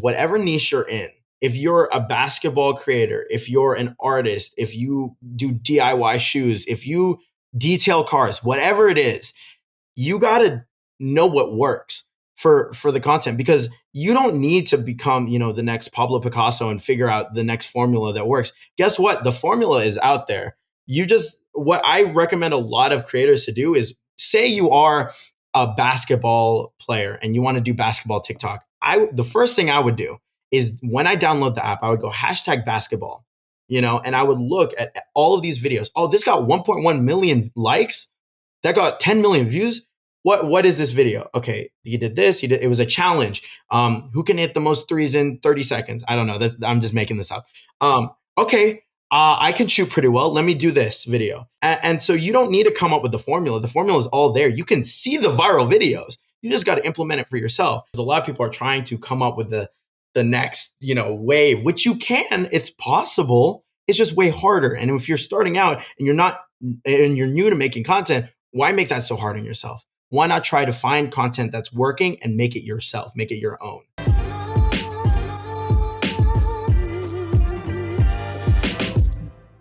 whatever niche you're in, if you're a basketball creator, if you're an artist, if you do DIY shoes, if you detail cars, whatever it is, you got to know what works for the content, because you don't need to become, the next Pablo Picasso and figure out the next formula that works. Guess what? The formula is out there. What I recommend a lot of creators to do is, say you are a basketball player and you want to do basketball TikTok. The first thing I would do is, when I download the app, I would go #basketball, and I would look at all of these videos. Oh, this got 1.1 million likes. That got 10 million views. What is this video? Okay, he did this. It was a challenge. Who can hit the most threes in 30 seconds? I don't know. I'm just making this up. Okay, I can shoot pretty well. Let me do this video. And so you don't need to come up with the formula. The formula is all there. You can see the viral videos. You just got to implement it for yourself. Because a lot of people are trying to come up with the next, wave, which you can. It's possible. It's just way harder. And if you're starting out and you're new to making content, why make that so hard on yourself? Why not try to find content that's working and make it yourself, make it your own?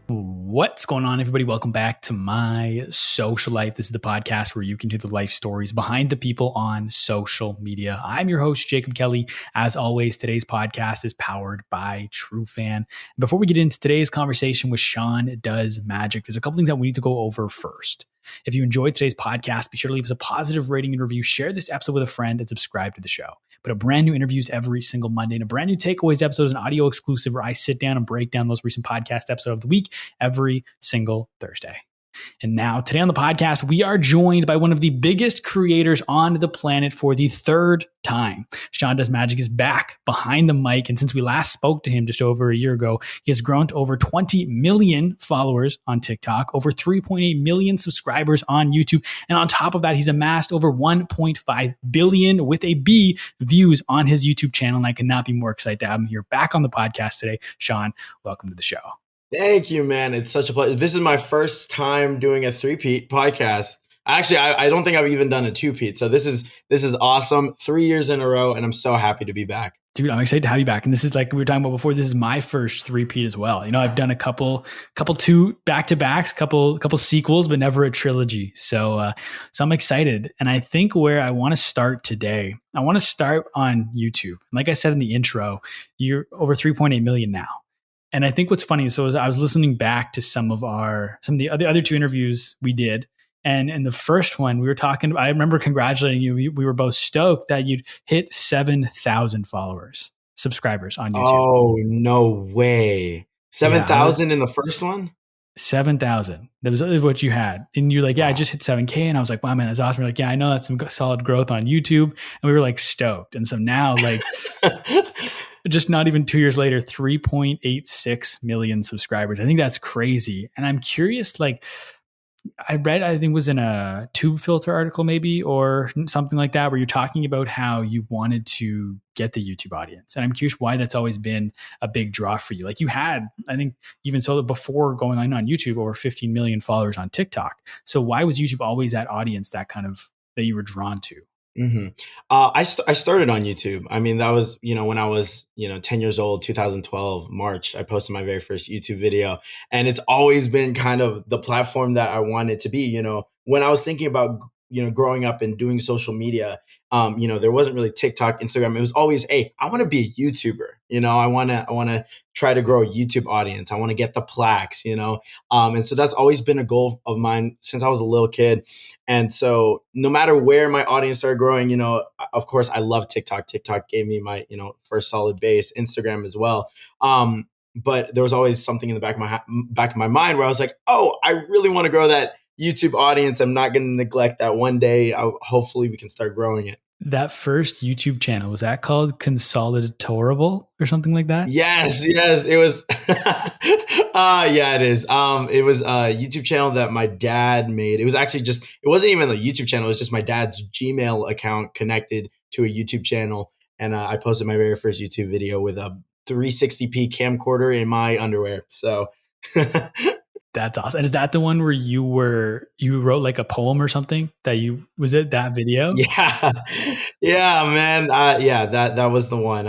What's going on, everybody? Welcome back to My Social Life. This is the podcast where you can hear the life stories behind the people on social media. I'm your host, Jacob Kelly. As always, today's podcast is powered by TRUFAN. Before we get into today's conversation with Seandoesmagic, there's a couple things that we need to go over first. If you enjoyed today's podcast, be sure to leave us a positive rating and review, share this episode with a friend, and subscribe to the show. But a brand new interviews every single Monday, and a brand new takeaways episode is an audio exclusive where I sit down and break down the most recent podcast episode of the week every single Thursday. And now, today on the podcast, we are joined by one of the biggest creators on the planet for the third time. Seandoesmagic is back behind the mic. And since we last spoke to him just over a year ago, he has grown to over 20 million followers on TikTok, over 3.8 million subscribers on YouTube. And on top of that, he's amassed over 1.5 billion with a B views on his YouTube channel. And I cannot be more excited to have him here back on the podcast today. Sean, welcome to the show. Thank you, man. It's such a pleasure. This is my first time doing a three-peat podcast. Actually, I don't think I've even done a two-peat. So this is awesome. 3 years in a row, and I'm so happy to be back. Dude, I'm excited to have you back. And this is, like we were talking about before, this is my first three-peat as well. I've done a couple two back-to-backs, couple sequels, but never a trilogy. So I'm excited. And I think where I want to start today, I want to start on YouTube. Like I said in the intro, you're over 3.8 million now. And I think what's funny, so I was listening back to some of the other two interviews we did. And in the first one, we were talking, I remember congratulating you. We were both stoked that you'd hit 7,000 subscribers on YouTube. Oh, no way. 7,000 in the first one? 7,000. That was what you had. And you're like, yeah, wow. I just hit 7K. And I was like, wow, man, that's awesome. You're like, yeah, I know that's some solid growth on YouTube. And we were like stoked. And so now, like, just not even 2 years later, 3.86 million subscribers. I think that's crazy. And I'm curious, like, I think it was in a Tube Filter article maybe, or something like that, where you're talking about how you wanted to get the YouTube audience. And I'm curious why that's always been a big draw for you. Like, you had, I think, even so before going on YouTube, over 15 million followers on TikTok. So why was YouTube always that audience that you were drawn to? Mm-hmm. I started on YouTube. I mean, that was, when I was, 10 years old, 2012, March, I posted my very first YouTube video. And it's always been kind of the platform that I wanted to be. When I was thinking about, growing up and doing social media, there wasn't really TikTok, Instagram. It was always, hey, I want to be a YouTuber. I want to try to grow a YouTube audience. I want to get the plaques, and so that's always been a goal of mine since I was a little kid. And so no matter where my audience started growing, of course, I love TikTok. TikTok gave me my, first solid base, Instagram as well. But there was always something in the back of my mind where I was like, oh, I really want to grow that YouTube audience. I'm not going to neglect that one day. Hopefully we can start growing it. That first YouTube channel, was that called Consolidatorable or something like that? Yes, it was. Yeah, it is. It was a YouTube channel that my dad made. It was actually it wasn't even a YouTube channel. It was just my dad's Gmail account connected to a YouTube channel. And I posted my very first YouTube video with a 360p camcorder in my underwear. So That's awesome. And is that the one where you wrote like a poem or something was it that video? Yeah, yeah, man. Yeah, that was the one.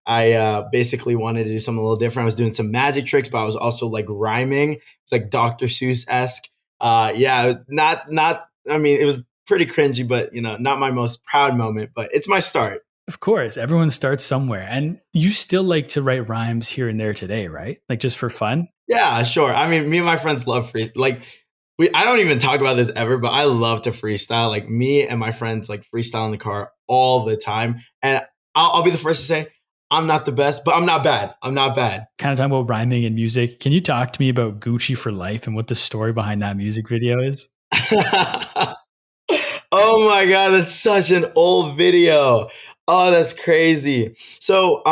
I basically wanted to do something a little different. I was doing some magic tricks, but I was also like rhyming. It's like Dr. Seuss esque. Yeah, not. I mean, it was pretty cringy, but not my most proud moment. But it's my start. Of course, everyone starts somewhere. And you still like to write rhymes here and there today, right? Like just for fun? Yeah, sure. I mean, me and my friends love free. Like, I don't even talk about this ever, but I love to freestyle. Like, me and my friends like freestyle in the car all the time. And I'll be the first to say, I'm not the best, but I'm not bad. I'm not bad. Kind of talking about rhyming and music. Can you talk to me about Gucci for Life and what the story behind that music video is? Oh my God, that's such an old video. Oh, that's crazy. So,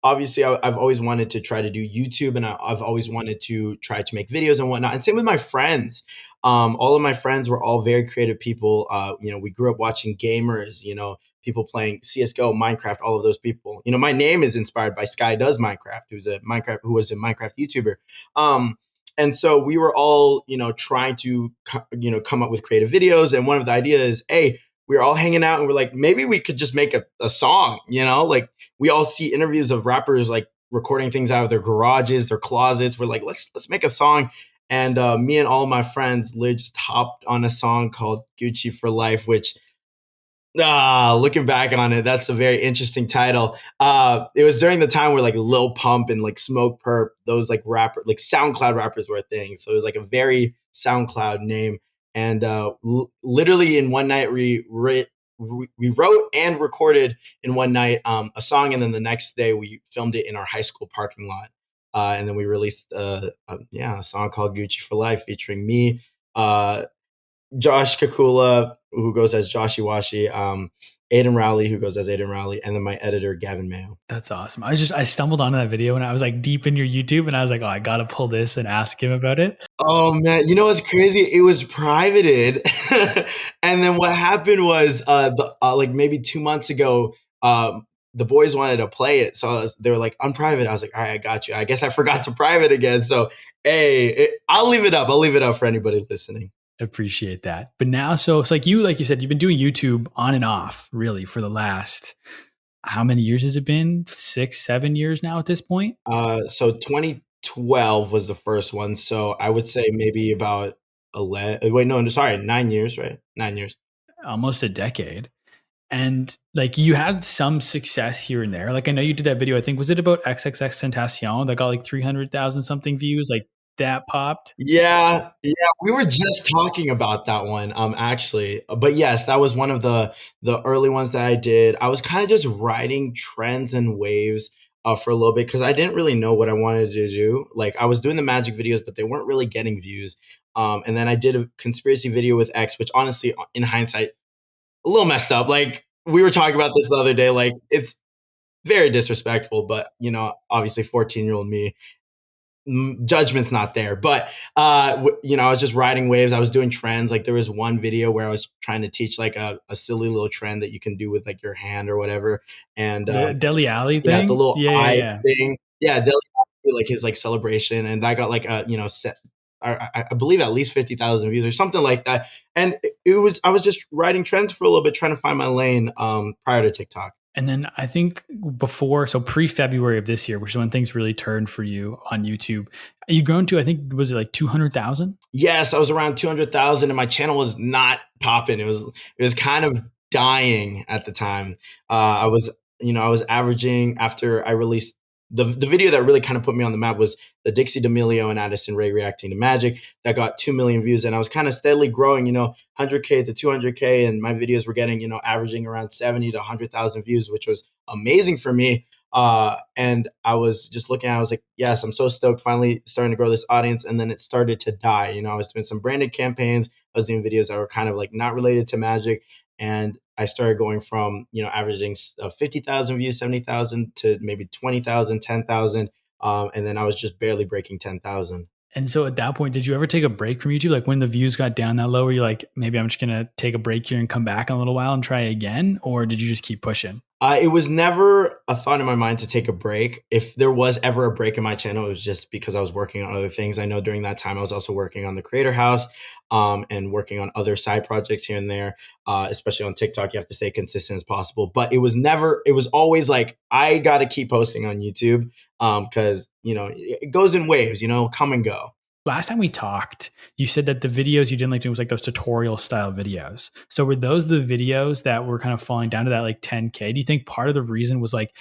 obviously, I've always wanted to try to do YouTube, and I've always wanted to try to make videos and whatnot. And same with my friends. All of my friends were all very creative people. We grew up watching gamers. People playing CS:GO, Minecraft, all of those people. My name is inspired by Sky Does Minecraft, who was a Minecraft YouTuber. And so we were all trying to come up with creative videos, and one of the ideas, hey, we were all hanging out and we're like, maybe we could just make a song. Like, we all see interviews of rappers like recording things out of their garages, their closets. We're like, let's make a song. And me and all my friends literally just hopped on a song called Gucci for Life, which, looking back on it, that's a very interesting title. It was during the time where like Lil Pump and like Smoke Perp, those like like SoundCloud rappers were a thing. So it was like a very SoundCloud name. And literally in one night, we wrote and recorded in one night a song, and then the next day we filmed it in our high school parking lot. And then we released a song called Gucci for Life, featuring me, Josh Kakula, who goes as Joshy Washi, Aiden Rowley, who goes as Aiden Rowley, and then my editor, Gavin Mayo. That's awesome. I stumbled onto that video and I was like deep in your YouTube and I was like, oh, I got to pull this and ask him about it. Oh man, what's crazy? It was privated. And then what happened was like maybe 2 months ago, the boys wanted to play it. So they were like, unprivate. I was like, all right, I got you. I guess I forgot to private again. So, hey, I'll leave it up. I'll leave it up for anybody listening. Appreciate that. But now, so it's like you said, you've been doing YouTube on and off really for the last, how many years has it been? 6, 7 years now at this point? So 2012 was the first one. So I would say maybe about 11. Wait, no, sorry, 9 years, right? 9 years. Almost a decade. And like you had some success here and there. Like I know you did that video. I think was it about XXXTentacion that got like 300,000 something views? Like that popped. Yeah, we were just talking about that one, actually. But yes, that was one of the early ones that I did. I was kind of just riding trends and waves for a little bit because I didn't really know what I wanted to do. Like, I was doing the magic videos, but they weren't really getting views. And then I did a conspiracy video with X, which honestly, in hindsight, a little messed up. Like, we were talking about this the other day. Like, it's very disrespectful, but obviously 14-year-old me, judgment's not there. But I was just riding waves. I was doing trends. Like, there was one video where I was trying to teach like a silly little trend that you can do with like your hand or whatever. And The Deli Alley yeah, thing? the little eye Yeah. thing. Yeah, Deli, like his like celebration, and that got like set. I believe at least 50,000 views or something like that. And I was just riding trends for a little bit, trying to find my lane prior to TikTok. And then I think pre-February of this year, which is when things really turned for you on YouTube, you grown to, I think, was it like 200,000? Yes, I was around 200,000, and my channel was not popping. It was kind of dying at the time. I was averaging, after I released the video that really kind of put me on the map, was the Dixie D'Amelio and Addison Rae reacting to Magic, that got 2 million views, and I was kind of steadily growing, 100K to 200K, and my videos were getting, averaging around 70 to 100,000 views, which was amazing for me. And I was just looking at it, I was like, yes, I'm so stoked, finally starting to grow this audience. And then it started to die. I was doing some branded campaigns. I was doing videos that were kind of like not related to Magic. And I started going from, averaging 50,000 views, 70,000 to maybe 20,000, 10,000. And then I was just barely breaking 10,000. And so at that point, did you ever take a break from YouTube? Like when the views got down that low, were you like, maybe I'm just going to take a break here and come back in a little while and try again? Or did you just keep pushing? It was never a thought in my mind to take a break. If there was ever a break in my channel, it was just because I was working on other things. I know during that time I was also working on the Creator House, and working on other side projects here and there. Especially on TikTok, you have to stay consistent as possible. But it was never. It was always like I got to keep posting on YouTube, because it goes in waves. Come and go. Last time we talked, you said that the videos you didn't like doing was like those tutorial style videos. So were those the videos that were kind of falling down to that like 10K? Do you think part of the reason was like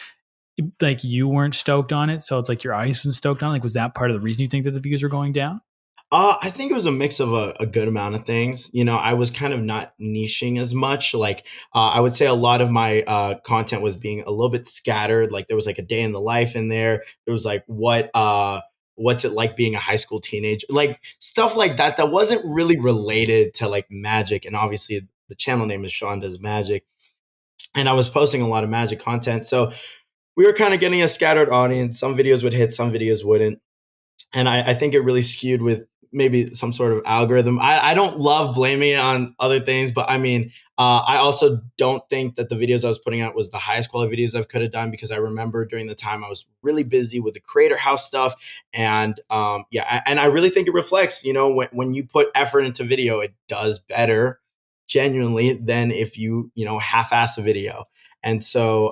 you weren't stoked on it? So it's like your audience wasn't stoked on it? Like, was that part of the reason you think that the views were going down? I think it was a mix of a good amount of things. I was kind of not niching as much. Like, I would say a lot of my content was being a little bit scattered. Like, there was like a day in the life in there. There was like what's it like being a high school teenager, like stuff like that. That wasn't really related to like magic. And obviously, the channel name is Seandoesmagic, and I was posting a lot of magic content. So we were kind of getting a scattered audience. Some videos would hit, some videos wouldn't, and I think it really skewed with maybe some sort of algorithm. I don't love blaming it on other things, but I mean, I also don't think that the videos I was putting out was the highest quality videos I could have done, because I remember during the time I was really busy with the Creator House stuff, and yeah, and I really think it reflects. When you put effort into video, it does better, genuinely, than if you half-ass a video. And so,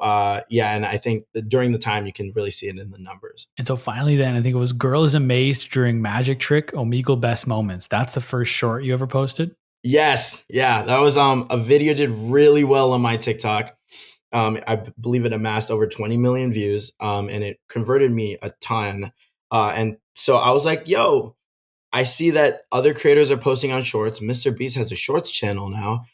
yeah, and I think that during the time you can really see it in the numbers. And so finally, then I think it was Girl is Amazed during Magic Trick Omegle Best Moments. That's the first short you ever posted? Yes, yeah, that was a video did really well on my TikTok. I believe it amassed over 20 million views, and it converted me a ton. And so I was like, yo, I see that other creators are posting on shorts. Mr. Beast has a shorts channel now.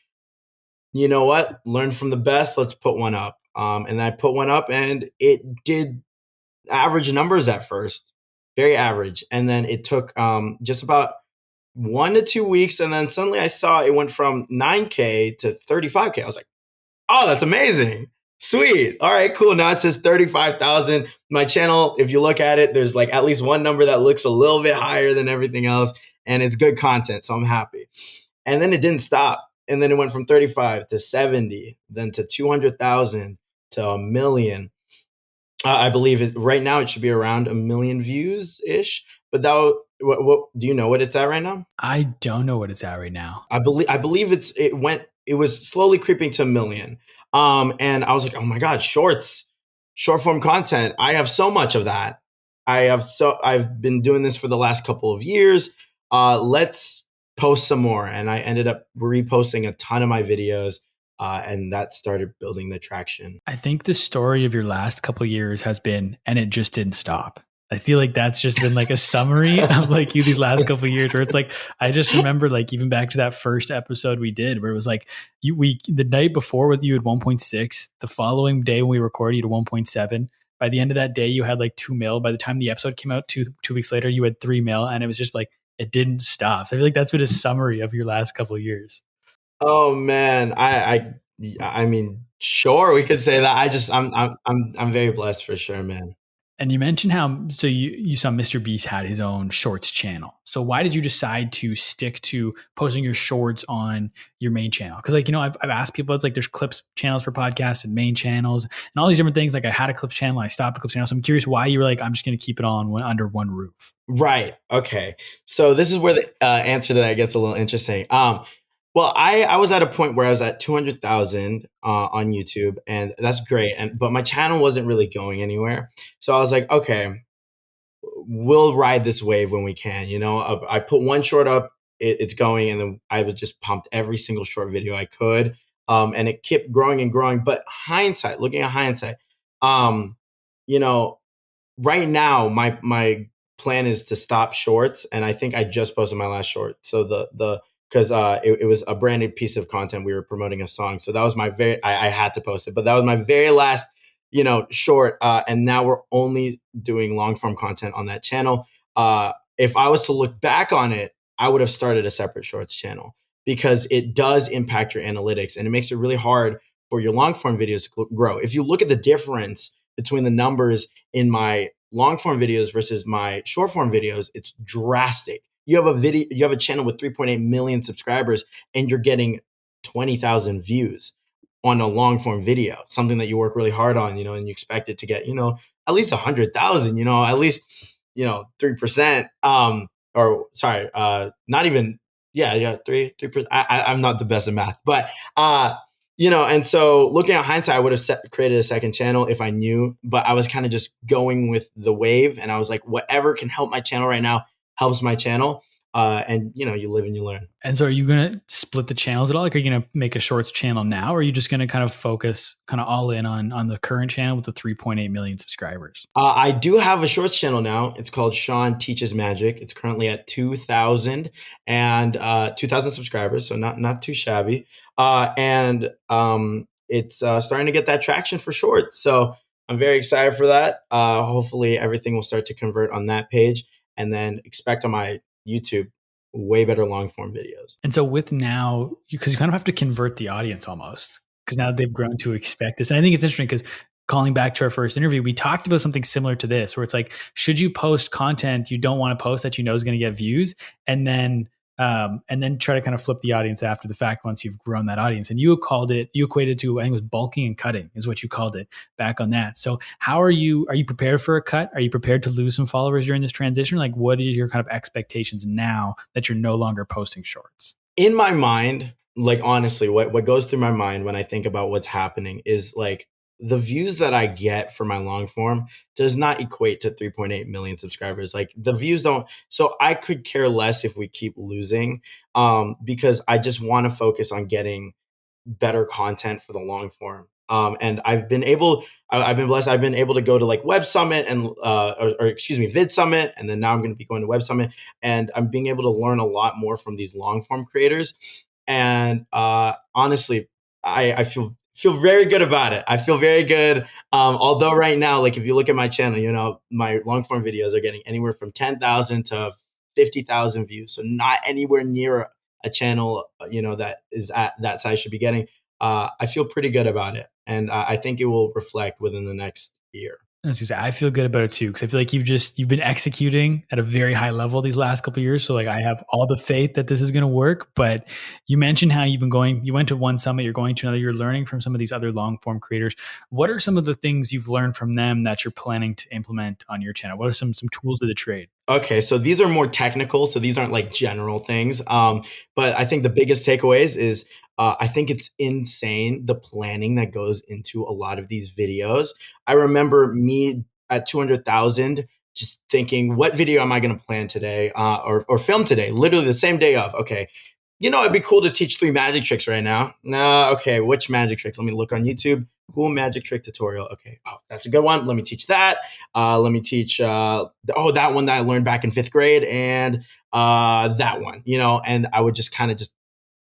You know what? Learn from the best. Let's put one up. And I put one up, and it did average numbers at first, very average. And then it took just about 1 to 2 weeks, and then suddenly I saw it went from 9K to 35K. I was like, oh, that's amazing. Sweet. All right, cool. Now it says 35,000. My channel, if you look at it, there's like at least one number that looks a little bit higher than everything else, and it's good content, so I'm happy. And then it didn't stop. And then it went from 35 to 70, then to 200,000 to a million. I believe right now it should be around a million views ish. But what do you know what it's at right now? I don't know what it's at right now. I believe it was slowly creeping to a million. And I was like, oh my God, shorts, short form content. I have so much of that. I've been doing this for the last couple of years. Let's post some more. And I ended up reposting a ton of my videos. And that started building the traction. I think the story of your last couple of years has been, and it just didn't stop. I feel like that's just been like a summary of like you these last couple of years, where it's like I just remember like even back to that first episode we did, where it was like the night before with you at 1.6, the following day when we recorded you at 1.7. By the end of that day, you had like 2 mil. By the time the episode came out, two weeks later, you had 3 mil, and it was just like it didn't stop. So I feel like that's been a summary of your last couple of years. Oh man, I mean, sure, we could say that. I'm very blessed for sure, man. And you mentioned how so you saw Mr. Beast had his own shorts channel. So why did you decide to stick to posting your shorts on your main channel? Because like I've asked people, it's like there's clips channels for podcasts and main channels and all these different things. Like I had a clips channel, I stopped a clips channel. So I'm curious why you were like, I'm just going to keep it on under one roof. Right. Okay. So this is where the answer to that gets a little interesting. Well, I was at a point where I was at 200,000 on YouTube, and that's great. But my channel wasn't really going anywhere. So I was like, okay, we'll ride this wave when we can. I put one short up, it's going, and then I was just pumped every single short video I could, and it kept growing and growing. But looking at hindsight, you know, right now my plan is to stop shorts, and I think I just posted my last short. So the because it was a branded piece of content. We were promoting a song. So that was I had to post it, but that was my very last, short. And now we're only doing long form content on that channel. If I was to look back on it, I would have started a separate shorts channel, because it does impact your analytics, and it makes it really hard for your long form videos to grow. If you look at the difference between the numbers in my long form videos versus my short form videos, it's drastic. You have a channel with 3.8 million subscribers, and you're getting 20,000 views. on a long form video, something that you work really hard on, and you expect it to get, at least 100,000, at least, 3%, or sorry, not even, yeah, 3%. I'm not the best at math, but, and so looking at hindsight, I would have created a second channel if I knew, but I was kind of just going with the wave. And I was like, whatever can help my channel right now helps my channel. And you live and you learn. And so are you going to split the channels at all? Like, are you going to make a shorts channel now? Or are you just going to kind of focus kind of all in on the current channel with the 3.8 million subscribers? I do have a shorts channel now. It's called Seandoesmagic. It's currently at 2,000 and 2,000 subscribers, so not too shabby. And it's starting to get that traction for shorts. So I'm very excited for that. Hopefully everything will start to convert on that page, and then expect on my YouTube way better long form videos. And so with now, because you kind of have to convert the audience almost, because now they've grown to expect this. And I think it's interesting because calling back to our first interview, we talked about something similar to this, where it's like, should you post content you don't want to post that you know is going to get views, and then try to kind of flip the audience after the fact once you've grown that audience? And you equated to, I think it was bulking and cutting is what you called it back on that. So how are you prepared for a cut? Are you prepared to lose some followers during this transition? Like, what are your kind of expectations now that you're no longer posting shorts? In my mind, like, honestly, what goes through my mind when I think about what's happening is like, the views that I get for my long form does not equate to 3.8 million subscribers. Like, the views don't. So I could care less if we keep losing, because I just want to focus on getting better content for the long form. And I've been blessed. I've been able to go to like Web Summit and, or excuse me, Vid Summit. And then now I'm going to be going to Web Summit, and I'm being able to learn a lot more from these long form creators. And honestly, I feel very good about it. I feel very good. Although right now, like, if you look at my channel, my long form videos are getting anywhere from 10,000 to 50,000 views. So not anywhere near a channel, that is at that size should be getting. I feel pretty good about it. And I think it will reflect within the next year. I feel good about it too, because I feel like you've been executing at a very high level these last couple of years. So like, I have all the faith that this is going to work. But you mentioned how you went to one summit, you're going to another, you're learning from some of these other long form creators. What are some of the things you've learned from them that you're planning to implement on your channel? What are some tools of the trade? Okay, so these are more technical. So these aren't like general things. But I think the biggest takeaways is, I think it's insane the planning that goes into a lot of these videos. I remember me at 200,000 just thinking, what video am I going to plan today, or film today? Literally the same day of. Okay, it'd be cool to teach 3 magic tricks right now. No, okay, which magic tricks? Let me look on YouTube. Cool magic trick tutorial. Okay, oh, that's a good one. Let me teach that. Let me teach that one that I learned back in 5th grade, and that one. And I would just kind of just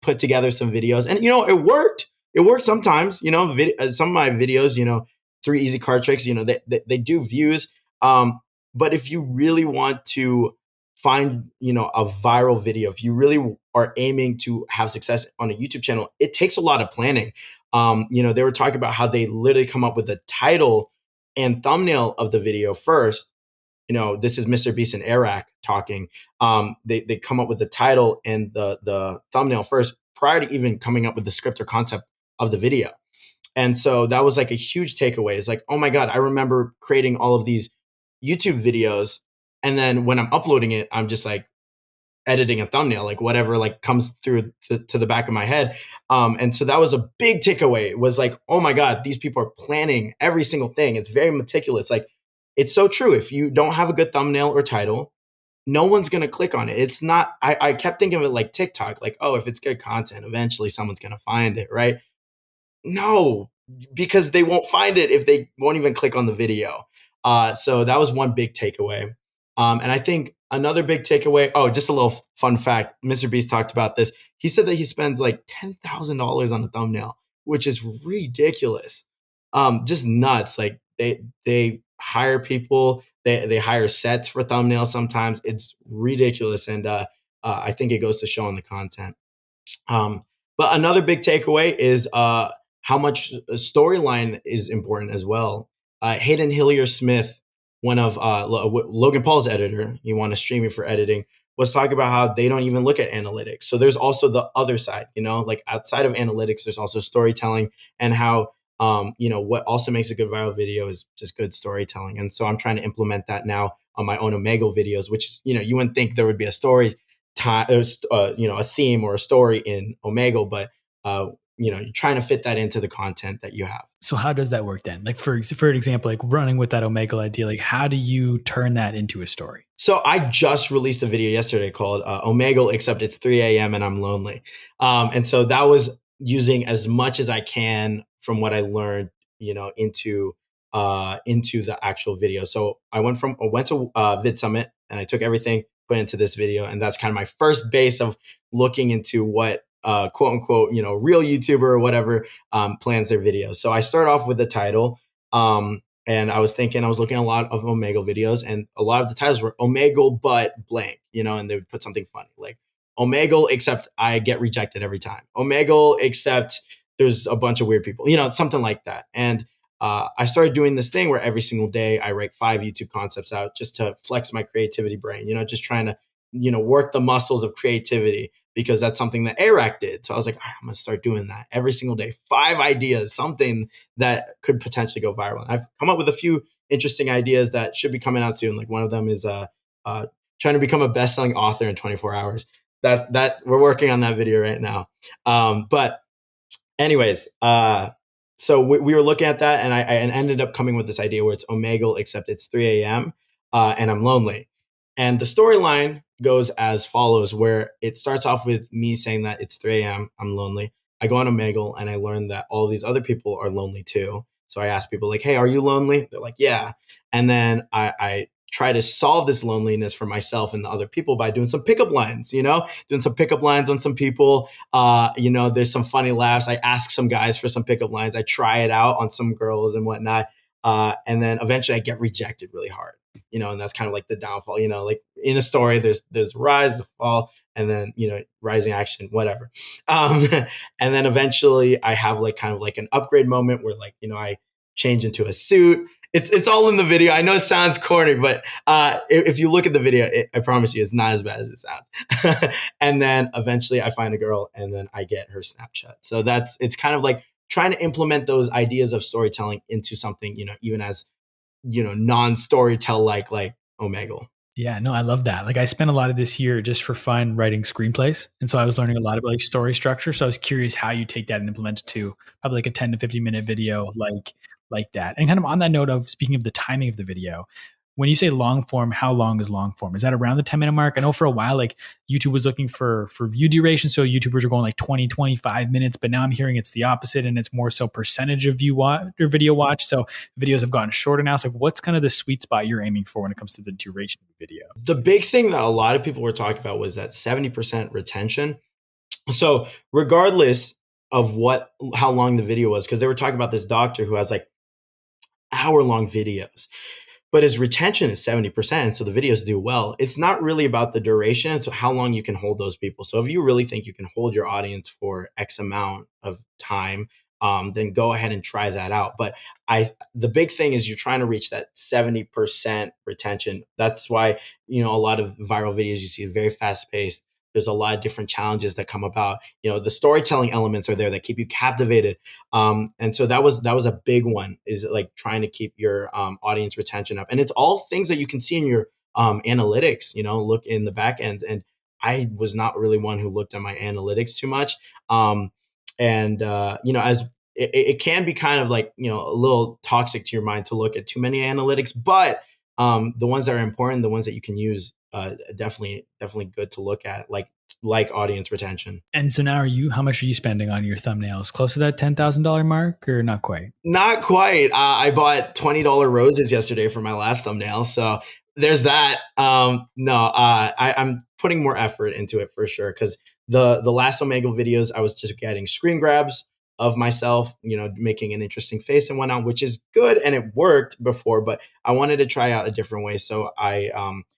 put together some videos, and it worked. It worked sometimes. Some of my videos, 3 easy card tricks. They do views. But if you really want to find, a viral video, if you really are aiming to have success on a YouTube channel, it takes a lot of planning. They were talking about how they literally come up with the title and thumbnail of the video first. This is Mr. Beast and Eric talking. They come up with the title and the thumbnail first prior to even coming up with the script or concept of the video. And so that was like a huge takeaway. It's like, oh my God, I remember creating all of these YouTube videos, and then when I'm uploading it, I'm just like editing a thumbnail, like whatever like comes through to the back of my head. And so that was a big takeaway. It was like, oh my God, these people are planning every single thing. It's very meticulous. Like, it's so true. If you don't have a good thumbnail or title, no one's going to click on it. It's not, I kept thinking of it like TikTok, like, oh, if it's good content, eventually someone's going to find it, right? No, because they won't find it if they won't even click on the video. So that was one big takeaway. And I think another big takeaway, just a little fun fact, Mr. Beast talked about this. He said that he spends like $10,000 on a thumbnail, which is ridiculous. Just nuts. Like, they hire people, they hire sets for thumbnails sometimes. It's ridiculous. And I think it goes to show on the content. But another big takeaway is how much storyline is important as well. Hayden Hillier Smith, one of Logan Paul's editor, he won a streamer for editing, was talking about how they don't even look at analytics. So there's also the other side, like outside of analytics, there's also storytelling, and how what also makes a good viral video is just good storytelling. And so I'm trying to implement that now on my own Omegle videos, which is, you wouldn't think there would be a story time, a theme or a story in Omegle, but you're trying to fit that into the content that you have. So how does that work then? Like for an example, like running with that Omegle idea, like how do you turn that into a story? So I just released a video yesterday called Omegle, except it's 3 a.m. and I'm lonely. And so that was using as much as I can from what I learned, into the actual video. So I went to Vid Summit, and I took everything, put into this video, and that's kind of my first base of looking into what quote unquote, real YouTuber or whatever plans their videos. So I start off with the title. And I was looking at a lot of Omegle videos, and a lot of the titles were Omegle but blank, and they would put something funny like Omegle except I get rejected every time. Omegle except there's a bunch of weird people, something like that. And I started doing this thing where every single day I write 5 YouTube concepts out just to flex my creativity brain, just trying to, work the muscles of creativity, because that's something that ARAC did. So I was like, I'm going to start doing that every single day. 5 ideas, something that could potentially go viral. And I've come up with a few interesting ideas that should be coming out soon. Like one of them is trying to become a best-selling author in 24 hours. That we're working on that video right now. But anyways, so we were looking at that, and I ended up coming with this idea where it's Omegle except it's 3 a.m. And I'm lonely. And the storyline goes as follows, where it starts off with me saying that it's 3 a.m., I'm lonely. I go on Omegle and I learn that all these other people are lonely too. So I ask people like, hey, are you lonely? They're like, yeah. And then I try to solve this loneliness for myself and the other people by doing some pickup lines, doing some pickup lines on some people. There's some funny laughs. I ask some guys for some pickup lines. I try it out on some girls and whatnot. And then eventually I get rejected really hard, and that's kind of like the downfall, like in a story, there's rise, the fall, and then, rising action, whatever. And then eventually I have like kind of like an upgrade moment where like, I change into a suit. It's all in the video. I know it sounds corny, but if you look at the video, I promise you it's not as bad as it sounds. And then eventually I find a girl, and then I get her Snapchat. So it's kind of like trying to implement those ideas of storytelling into something, even as, non-storytell like Omegle. Yeah, no, I love that. Like I spent a lot of this year just for fun writing screenplays. And so I was learning a lot about like story structure. So I was curious how you take that and implement it to probably like a 10 to 15 minute video like that. And kind of on that note of speaking of the timing of the video, when you say long form, how long is long form? Is that around the 10-minute mark? I know for a while, like YouTube was looking for view duration. So YouTubers are going like 20, 25 minutes, but now I'm hearing it's the opposite, and it's more so percentage of video watch. So videos have gotten shorter now. So like what's kind of the sweet spot you're aiming for when it comes to the duration of the video? The big thing that a lot of people were talking about was that 70% retention. So regardless of how long the video was, because they were talking about this doctor who has like hour-long videos, but his retention is 70%. So the videos do well. It's not really about the duration. It's how long you can hold those people. So if you really think you can hold your audience for X amount of time, then go ahead and try that out. But the big thing is you're trying to reach that 70% retention. That's why, a lot of viral videos you see very fast paced. There's a lot of different challenges that come about. The storytelling elements are there that keep you captivated. And so that was a big one, is like trying to keep your audience retention up. And it's all things that you can see in your analytics, look in the back end. And I was not really one who looked at my analytics too much. As it can be kind of like, a little toxic to your mind to look at too many analytics, but the ones that are important, the ones that you can use, definitely good to look at, like audience retention. And so now how much are you spending on your thumbnails? Close to that $10,000 mark, or not quite? Not quite. I bought $20 roses yesterday for my last thumbnail. So there's that. I'm putting more effort into it for sure. Cause the last Omegle videos, I was just getting screen grabs of myself, making an interesting face and whatnot, which is good. And it worked before, but I wanted to try out a different way. So I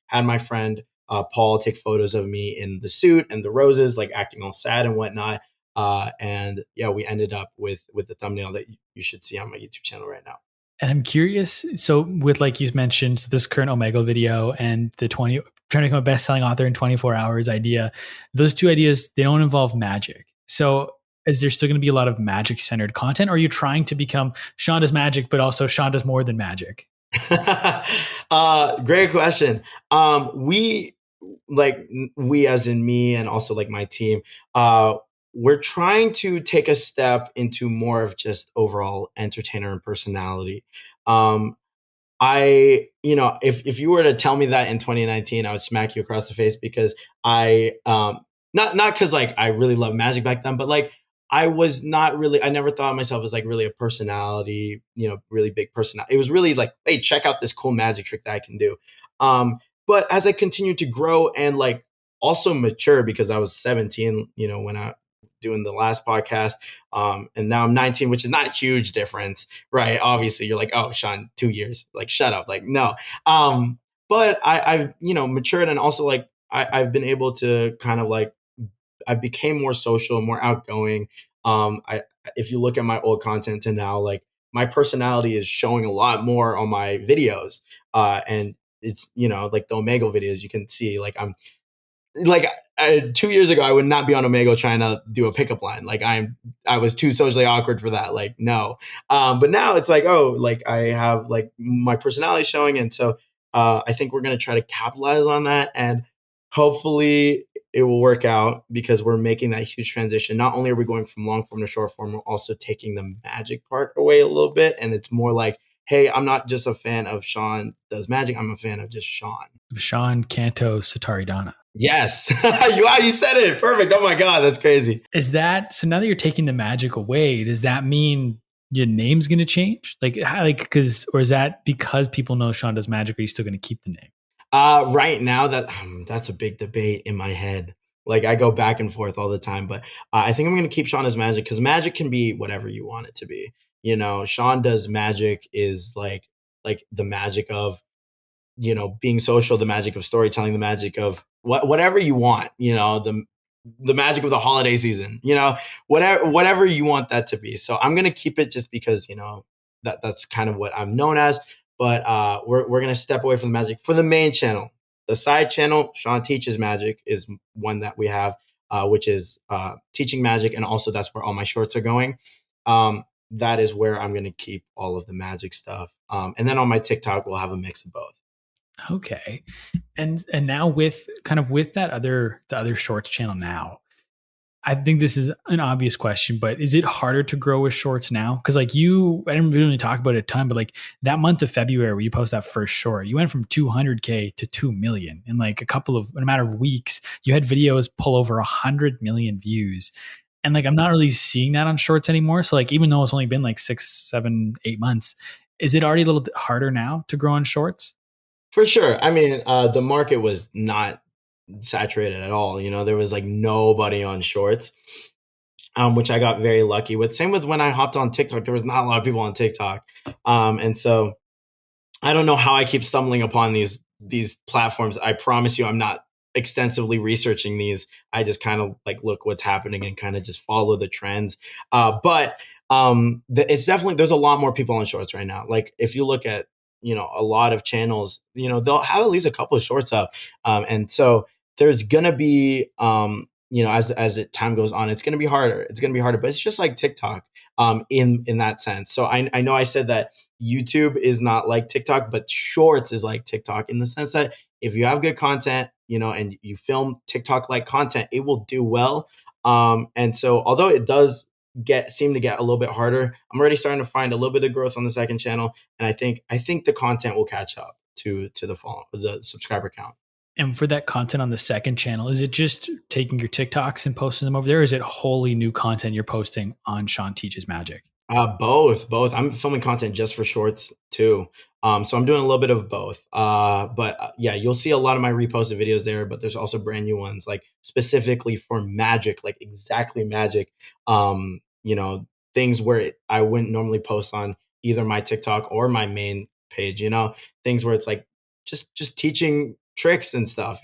had my friend Paul take photos of me in the suit and the roses, like acting all sad and whatnot. And yeah, we ended up with the thumbnail that you should see on my YouTube channel right now. And I'm curious, so with, like you mentioned, this current Omegle video and the trying to become a best-selling author in 24 hours idea. Those two ideas, they don't involve magic. So is there still going to be a lot of magic-centered content? Or are you trying to become Sean Does Magic, but also Sean Does More Than Magic? Great question. We we as in me and also like my team, we're trying to take a step into more of just overall entertainer and personality. Um, if you were to tell me that in 2019, I would smack you across the face because not because like I really love magic back then, but like I never thought of myself as like really a personality, really big personality. It was really like, hey, check out this cool magic trick that I can do. But as I continued to grow and like also mature, because I was 17, when I doing the last podcast, and now I'm 19, which is not a huge difference, right? Obviously, you're like, oh, Sean, 2 years, like, shut up, like, no. But I've matured, and also like I've been able to kind of like I became more social, more outgoing. I If you look at my old content to now, like my personality is showing a lot more on my videos, and it's like the Omegle videos. You can see like like 2 years ago, I would not be on Omegle trying to do a pickup line. Like I was too socially awkward for that. Like no, but now it's like, oh, like I have like my personality showing, and so I think we're gonna try to capitalize on that, and hopefully it will work out because we're making that huge transition. Not only are we going from long form to short form, we're also taking the magic part away a little bit, and it's more like, hey, I'm not just a fan of Sean Does Magic. I'm a fan of just Sean. Sean Canto Satari Dana. Yes. You said it. Perfect. Oh my God, that's crazy. Is that so? Now that you're taking the magic away, does that mean your name's going to change? Or is that because people know Sean Does Magic? Are you still going to keep the name? Right now, that's a big debate in my head. Like I go back and forth all the time, but I think I'm going to keep Sean Does Magic because magic can be whatever you want it to be. Sean Does Magic is like the magic of being social, the magic of storytelling, the magic of whatever you want, the magic of the holiday season, whatever you want that to be. So I'm gonna keep it just because that's kind of what I'm known as. But we're gonna step away from the magic for the main channel. The side channel, Sean Teaches Magic, is one that we have, which is teaching magic, and also that's where all my shorts are going. That is where I'm gonna keep all of the magic stuff. And then on my TikTok, we'll have a mix of both. Okay. And now with that the other shorts channel now, I think this is an obvious question, but is it harder to grow with shorts now? Because like I didn't really talk about it a ton, but like that month of February where you post that first short, you went from 200K to 2 million in like in a matter of weeks. You had videos pull over 100 million views. And like I'm not really seeing that on shorts anymore. So like even though it's only been like 6, 7, 8 months, is it already a little bit harder now to grow on shorts? For sure. I mean, the market was not saturated at all. There was like nobody on shorts, which I got very lucky with. Same with when I hopped on TikTok, there was not a lot of people on TikTok. And so I don't know how I keep stumbling upon these platforms. I promise you, I'm not extensively researching these. I just kind of like look what's happening and kind of just follow the trends. But it's definitely, there's a lot more people on shorts right now. Like if you look at a lot of channels, they'll have at least a couple of shorts up, and so there's gonna be time goes on, it's gonna be harder. But it's just like TikTok, in that sense. So I know I said that YouTube is not like TikTok, but Shorts is like TikTok in the sense that if you have good content, and you film TikTok like content, it will do well. And so although it does seem to get a little bit harder, I'm already starting to find a little bit of growth on the second channel, and I think the content will catch up to the subscriber count. And for that content on the second channel, is it just taking your TikToks and posting them over there? Or is it wholly new content you're posting on Sean Teaches Magic? Both. I'm filming content just for shorts too. So I'm doing a little bit of both. But yeah, you'll see a lot of my reposted videos there, but there's also brand new ones like specifically for magic, like exactly magic. Things where I wouldn't normally post on either my TikTok or my main page, things where it's like just teaching tricks and stuff,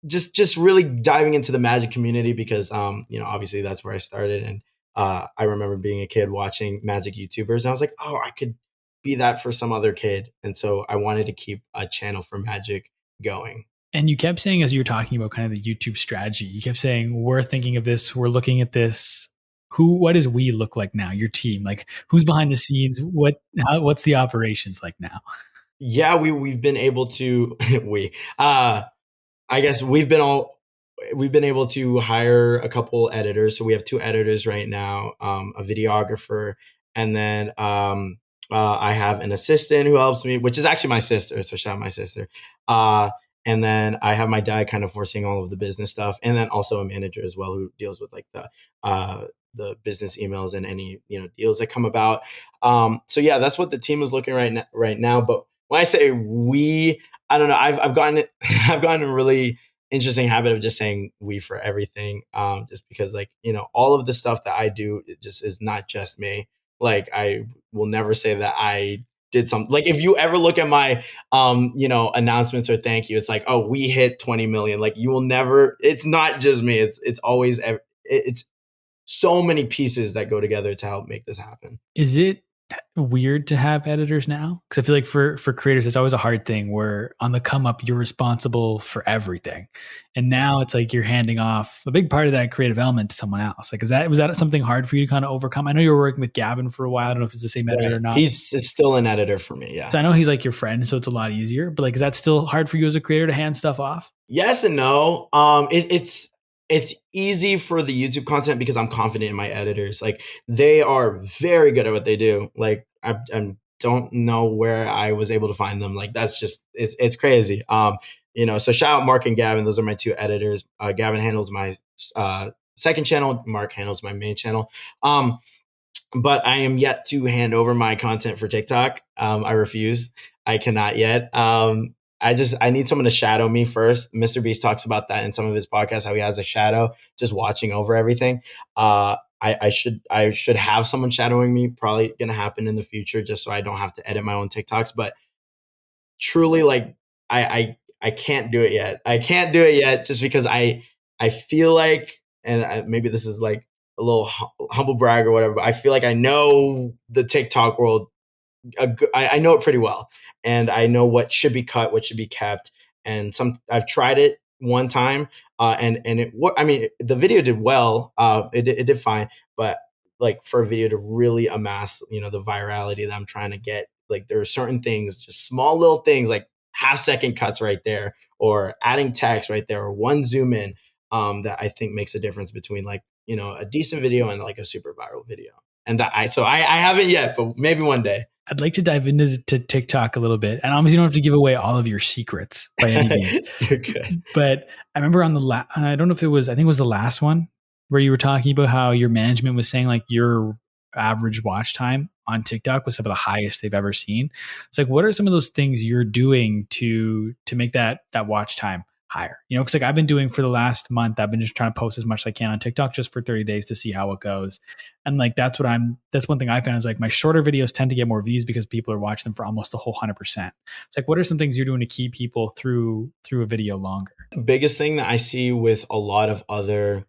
just really diving into the magic community because obviously that's where I started. And I remember being a kid watching magic YouTubers, and I was like, oh, I could be that for some other kid. And so I wanted to keep a channel for magic going. And you kept saying, as you were talking about kind of the YouTube strategy, you kept saying, we're thinking of this, we're looking at this. What does we look like now? Your team, like who's behind the scenes? What's the operations like now? Yeah, we've been able to we I guess we've been able to hire a couple editors. So we have two editors right now, a videographer, and then I have an assistant who helps me, which is actually my sister. So shout out my sister. Uh, and then I have my dad kind of forcing all of the business stuff, and then also a manager as well who deals with like the business emails and any deals that come about. So yeah, that's what the team is looking right now. But when I say we, I don't know. I've gotten I've gotten a really interesting habit of just saying we for everything. Just because like all of the stuff that I do, it just is not just me. Like I will never say that I did something. Like if you ever look at my announcements or thank you, it's like, oh, we hit 20 million. Like you will never. It's not just me. It's always it's so many pieces that go together to help make this happen. Is it weird to have editors now? Because I feel like for creators, it's always a hard thing where on the come up, you're responsible for everything. And now it's like you're handing off a big part of that creative element to someone else. Like, was that something hard for you to kind of overcome? I know you were working with Gavin for a while. I don't know if it's the same editor or Right. not. He's still an editor for me. Yeah. So I know he's like your friend, so it's a lot easier. But like, is that still hard for you as a creator to hand stuff off? Yes and no. It's easy for the YouTube content because I'm confident in my editors. Like they are very good at what they do. Like I don't know where I was able to find them. Like that's just it's crazy. So shout out Mark and Gavin. Those are my two editors. Gavin handles my second channel. Mark handles my main channel. But I am yet to hand over my content for TikTok. I refuse. I cannot yet. I need someone to shadow me first. Mr. Beast talks about that in some of his podcasts, how he has a shadow just watching over everything. I should have someone shadowing me. Probably gonna happen in the future, just so I don't have to edit my own TikToks. But truly, like I can't do it yet. I can't do it yet, just because I feel like, and maybe this is like a little humble brag or whatever, but I feel like I know the TikTok world. I know it pretty well, and I know what should be cut, what should be kept. And I've tried it one time, and I mean, the video did well. It did fine, but like for a video to really amass, the virality that I'm trying to get, like there are certain things, just small little things, like half-second cuts right there, or adding text right there, or one zoom in, that I think makes a difference between like a decent video and like a super viral video. And I haven't yet, but maybe one day. I'd like to dive into TikTok a little bit. And obviously, you don't have to give away all of your secrets by any means. You're good. But I remember on I don't know if it was, I think it was the last one where you were talking about how your management was saying like your average watch time on TikTok was some of the highest they've ever seen. It's like, what are some of those things you're doing to make that watch time higher? Because like I've been doing for the last month, I've been just trying to post as much as I can on TikTok just for 30 days to see how it goes. And like that's one thing I found is like my shorter videos tend to get more views because people are watching them for almost the whole 100%. It's like, what are some things you're doing to keep people through a video longer? The biggest thing that I see with a lot of other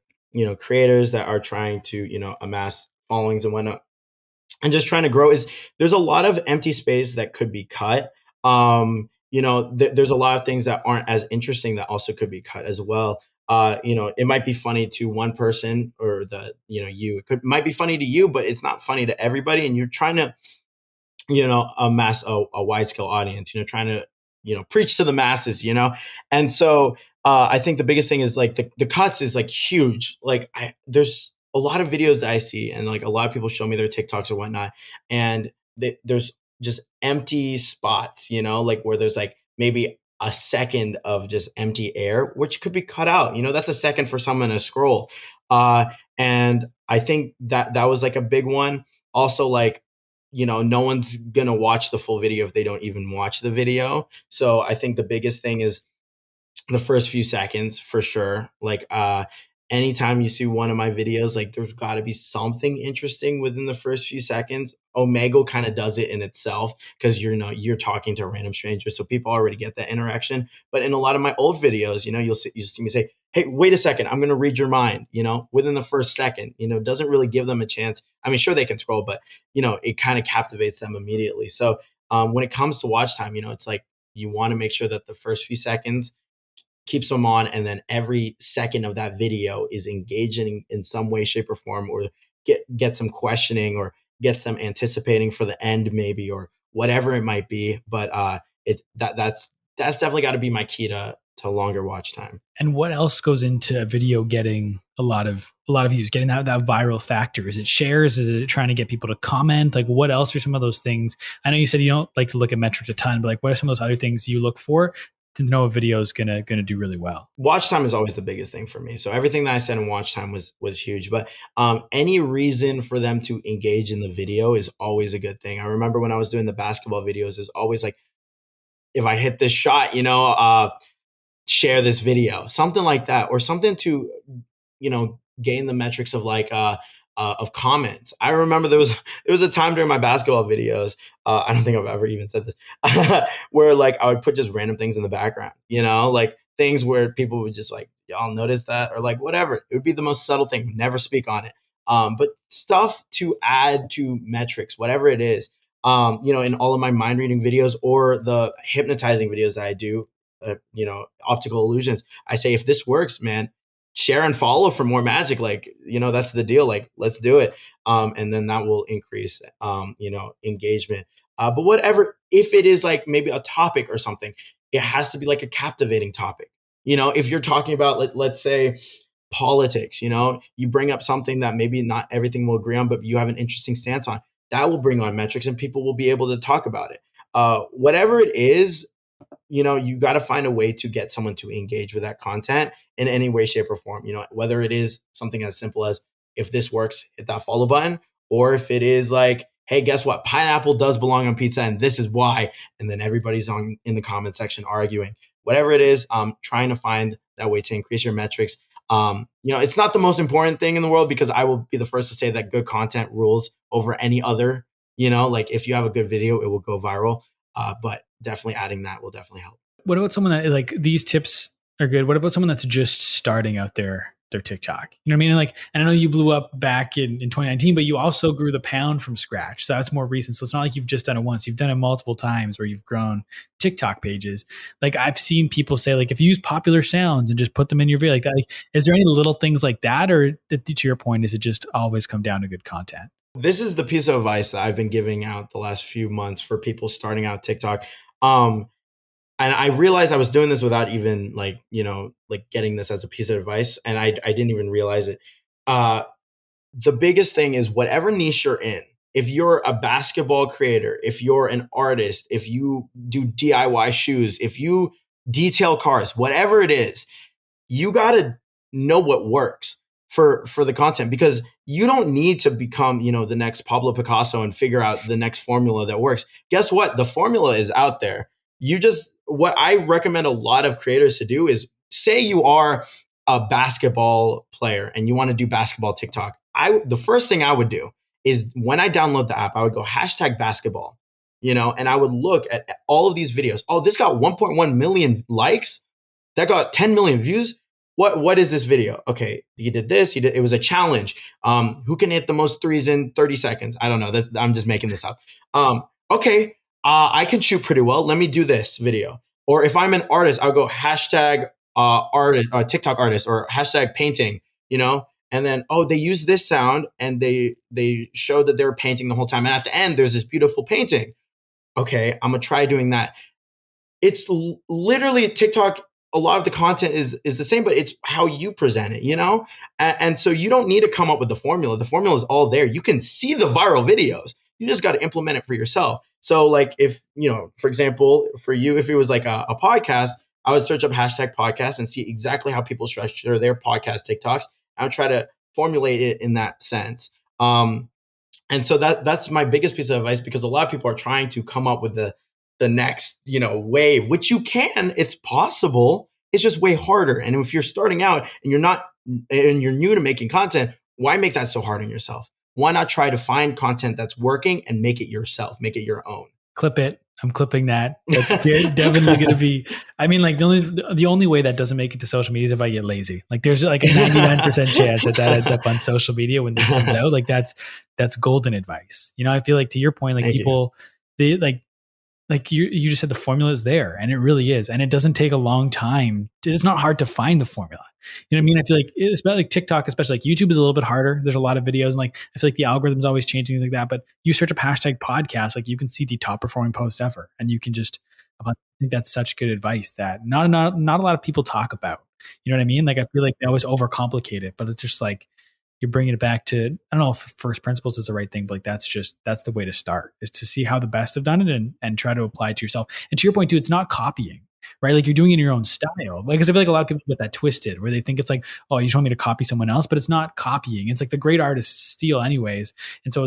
creators that are trying to amass followings and whatnot, and just trying to grow, is there's a lot of empty space that could be cut. There's a lot of things that aren't as interesting that also could be cut as well. It might be funny to one person, or might be funny to you, but it's not funny to everybody. And you're trying to, amass a wide scale audience, trying to, preach to the masses, And so I think the biggest thing is like the cuts is like huge. Like there's a lot of videos that I see, and like a lot of people show me their TikToks or whatnot, and there's just empty spots, like where there's like maybe a second of just empty air, which could be cut out. That's a second for someone to scroll. And I think that was like a big one. Also, like, no one's going to watch the full video if they don't even watch the video. So I think the biggest thing is the first few seconds for sure. Like, anytime you see one of my videos, like there's got to be something interesting within the first few seconds. Omegle kind of does it in itself because you're talking to a random stranger, so people already get that interaction. But in a lot of my old videos, you'll see me say, "Hey, wait a second, I'm going to read your mind." Within the first second, doesn't really give them a chance. I mean, sure they can scroll, but it kind of captivates them immediately. So when it comes to watch time, it's like you want to make sure that the first few seconds keeps them on, and then every second of that video is engaging in some way, shape, or form, or get some questioning, or get some anticipating for the end maybe, or whatever it might be. But that's definitely got to be my key to longer watch time. And what else goes into a video getting a lot of views, getting that viral factor? Is it shares? Is it trying to get people to comment? Like, what else are some of those things? I know you said you don't like to look at metrics a ton, but like, what are some of those other things you look for to know a video is gonna do really well? Watch time is always the biggest thing for me. So everything that I said in watch time was huge. But any reason for them to engage in the video is always a good thing. I remember when I was doing the basketball videos, it's always like, if I hit this shot, share this video, something like that, or something to, gain the metrics of like of comments. I remember there was a time during my basketball videos, I don't think I've ever even said this, where like I would put just random things in the background, like things where people would just like, y'all notice that, or like whatever. It would be the most subtle thing, never speak on it. But stuff to add to metrics, whatever it is, in all of my mind reading videos or the hypnotizing videos that I do, optical illusions, I say, if this works, man, share and follow for more magic. Like, that's the deal. Like, let's do it. And then that will increase, engagement. But whatever, if it is like maybe a topic or something, it has to be like a captivating topic. If you're talking about, let's say, politics, you bring up something that maybe not everything will agree on, but you have an interesting stance on, that will bring on metrics and people will be able to talk about it. Whatever it is, you got to find a way to get someone to engage with that content in any way, shape, or form. Whether it is something as simple as, if this works, hit that follow button, or if it is like, hey, guess what? Pineapple does belong on pizza, and this is why. And then everybody's in the comment section arguing. Whatever it is, trying to find that way to increase your metrics. It's not the most important thing in the world, because I will be the first to say that good content rules over any other. Like if you have a good video, it will go viral. But definitely adding that will definitely help. What about someone that, like, these tips are good? What about someone that's just starting out their TikTok? You know what I mean? Like, and I know you blew up back in 2019, but you also grew the pound from scratch. So that's more recent. So it's not like you've just done it once. You've done it multiple times where you've grown TikTok pages. Like, I've seen people say, like, if you use popular sounds and just put them in your video like that, like, is there any little things like that? Or to your point, does it just always come down to good content? This is the piece of advice that I've been giving out the last few months for people starting out TikTok. And I realized I was doing this without even like getting this as a piece of advice. And I didn't even realize it. The biggest thing is, whatever niche you're in, if you're a basketball creator, if you're an artist, if you do DIY shoes, if you detail cars, whatever it is, you got to know what works for the content, because you don't need to become, the next Pablo Picasso and figure out the next formula that works. Guess what? The formula is out there. What I recommend a lot of creators to do is, say you are a basketball player and you want to do basketball TikTok. The first thing I would do is, when I download the app, I would go #basketball, and I would look at all of these videos. Oh, this got 1.1 million likes. That got 10 million views. What is this video? Okay, he did this. It was a challenge. Who can hit the most threes in 30 seconds? I don't know. I'm just making this up. Okay, I can shoot pretty well. Let me do this video. Or if I'm an artist, I'll go #artist, TikTok artist, or #painting. And then, they use this sound, and they showed that they were painting the whole time. And at the end, there's this beautiful painting. Okay, I'm gonna try doing that. It's literally TikTok. A lot of the content is the same, but it's how you present it, and so you don't need to come up with the formula. The formula is all there. You can see the viral videos. You just got to implement it for yourself. So like, if, for example, for you, if it was like a podcast, I would search up #podcast and see exactly how people structure their podcast TikToks. I would try to formulate it in that sense. And so that's my biggest piece of advice, because a lot of people are trying to come up with the next, wave, which you can. It's possible. It's just way harder. And if you're starting out and you're new to making content, why make that so hard on yourself? Why not try to find content that's working and make it yourself, make it your own? Clip it. I'm clipping that. That's definitely going to be, I mean, like the only way that doesn't make it to social media is if I get lazy. Like, there's like a 99% chance that ends up on social media when this comes out. Like, that's golden advice. I feel like, to your point, like, people, they like, like you just said, the formula is there, and it really is, and it doesn't take a long time. It's not hard to find the formula. You know what I mean? I feel like it's about like TikTok, especially like YouTube is a little bit harder. There's a lot of videos, and like I feel like the algorithm's always changing, things like that. But you search up hashtag podcast, like you can see the top performing posts ever, and you can just. I think that's such good advice that not a lot of people talk about. You know what I mean? Like I feel like they always overcomplicate it, but it's just like you're bringing it back to, I don't know if first principles is the right thing, but like that's the way to start, is to see how the best have done it and try to apply it to yourself. And to your point too, it's not copying, right? Like you're doing it in your own style. Like, cause I feel like a lot of people get that twisted where they think it's like, oh, you just want me to copy someone else, but it's not copying. It's like the great artists steal anyways. And so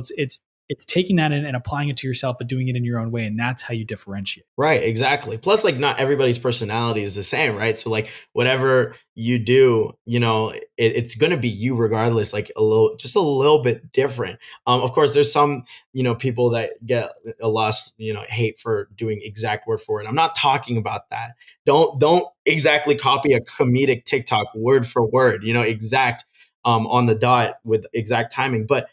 it's taking that in and applying it to yourself, but doing it in your own way. And that's how you differentiate. Right, exactly. Plus, like, not everybody's personality is the same, right? So, like, whatever you do, it's going to be you regardless, like just a little bit different. Of course, there's some, people that get a lot, hate for doing exact word for word. I'm not talking about that. Don't exactly copy a comedic TikTok word for word, exact on the dot with exact timing, but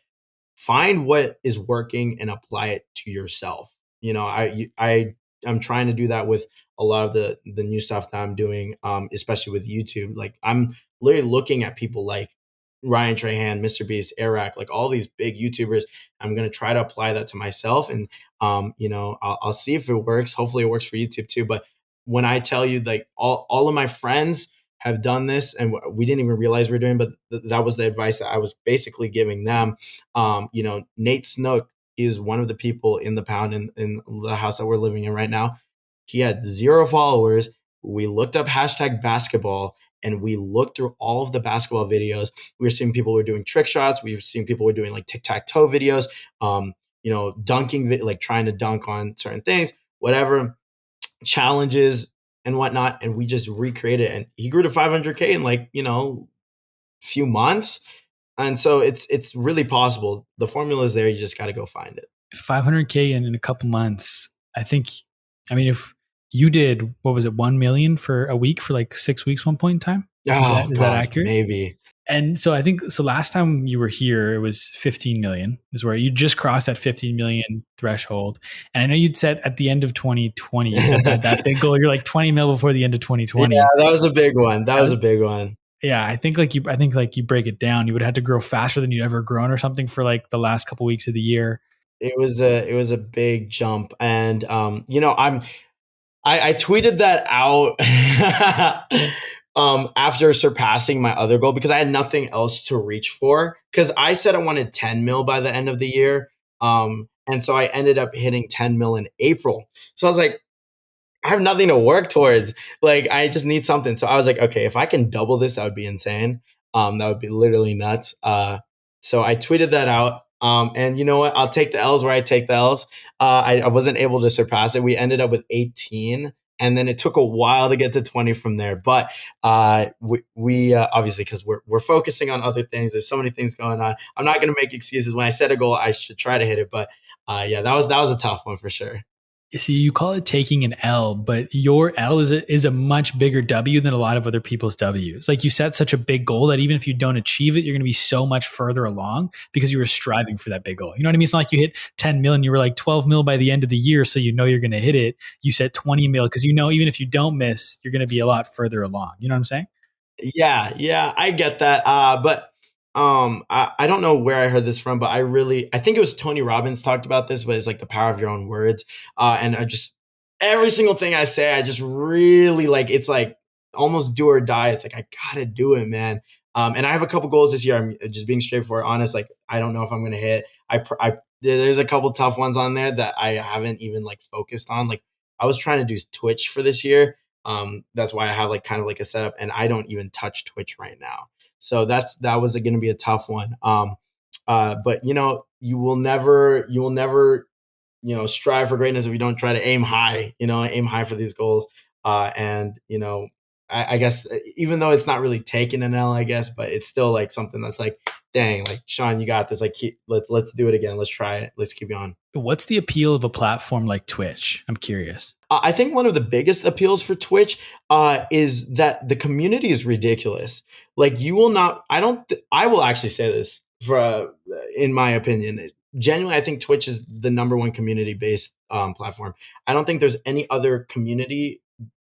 find what is working and apply it to yourself. I'm trying to do that with a lot of the new stuff that I'm doing, especially with YouTube. Like I'm literally looking at people like Ryan Trahan, Mr. Beast, Eric, like all these big YouTubers. I'm going to try to apply that to myself, and I'll see if it works. Hopefully it works for YouTube too. But when I tell you, like all of my friends have done this, and we didn't even realize we are doing, but that was the advice that I was basically giving them. Nate Snook is one of the people in the pound in the house that we're living in right now. He had 0 followers. We looked up hashtag basketball, and we looked through all of the basketball videos. We were seeing people who were doing trick shots. We were seeing people who were doing like tic-tac-toe videos, dunking, like trying to dunk on certain things, whatever, challenges and whatnot. And we just recreated it. And he grew to 500K in like, few months. And so it's really possible. The formula is there. You just got to go find it. 500K in a couple months. If you did, what was it, 1 million for a week for like 6 weeks, one point in time? Is that accurate? Maybe. And so I think, last time you were here, it was 15 million is where you just crossed that 15 million threshold. And I know you'd set at the end of 2020, you said that big goal, you're like 20 mil before the end of 2020. Yeah, that was a big one. That was a big one. Yeah. I think you break it down, you would have to grow faster than you'd ever grown or something for like the last couple weeks of the year. It was a big jump. And, I tweeted that out after surpassing my other goal because I had nothing else to reach for, because I said I wanted 10 mil by the end of the year. And so I ended up hitting 10 mil in April. So I was like, I have nothing to work towards. Like, I just need something. So I was like, okay, if I can double this, that would be insane. That would be literally nuts. So I tweeted that out. And you know what? I'll take the L's where I take the L's. I wasn't able to surpass it. We ended up with 18. And then it took a while to get to 20 from there. But we obviously, because we're focusing on other things. There's so many things going on. I'm not going to make excuses. When I set a goal, I should try to hit it. But yeah, that was a tough one for sure. See, you call it taking an L, but your L is a much bigger W than a lot of other people's W's. Like, you set such a big goal that even if you don't achieve it, you're going to be so much further along because you were striving for that big goal. You know what I mean? It's not like you hit 10 mil and you were like 12 mil by the end of the year, so you're going to hit it. You set 20 mil because even if you don't miss, you're going to be a lot further along. You know what I'm saying? Yeah, I get that. But I don't know where I heard this from, but I think it was Tony Robbins talked about this, but it's like the power of your own words. And every single thing I say, I just really like, it's like almost do or die. It's like, I gotta do it, man. And I have a couple goals this year. I'm just being straightforward, honest. Like, I don't know if I'm going to hit. There's a couple tough ones on there that I haven't even like focused on. Like, I was trying to do Twitch for this year. That's why I have like kind of like a setup, and I don't even touch Twitch right now. So that was going to be a tough one. But you will never, strive for greatness if you don't try to aim high, aim high for these goals. And I guess even though it's not really taking an L, I guess, but it's still like something that's like, dang, like, Sean, you got this. Like, let's do it again. Let's try it. Let's keep going. What's the appeal of a platform like Twitch? I'm curious. I think one of the biggest appeals for Twitch is that the community is ridiculous. Like, you will not, I will actually say this in my opinion, genuinely, I think Twitch is the number one community based platform. I don't think there's any other community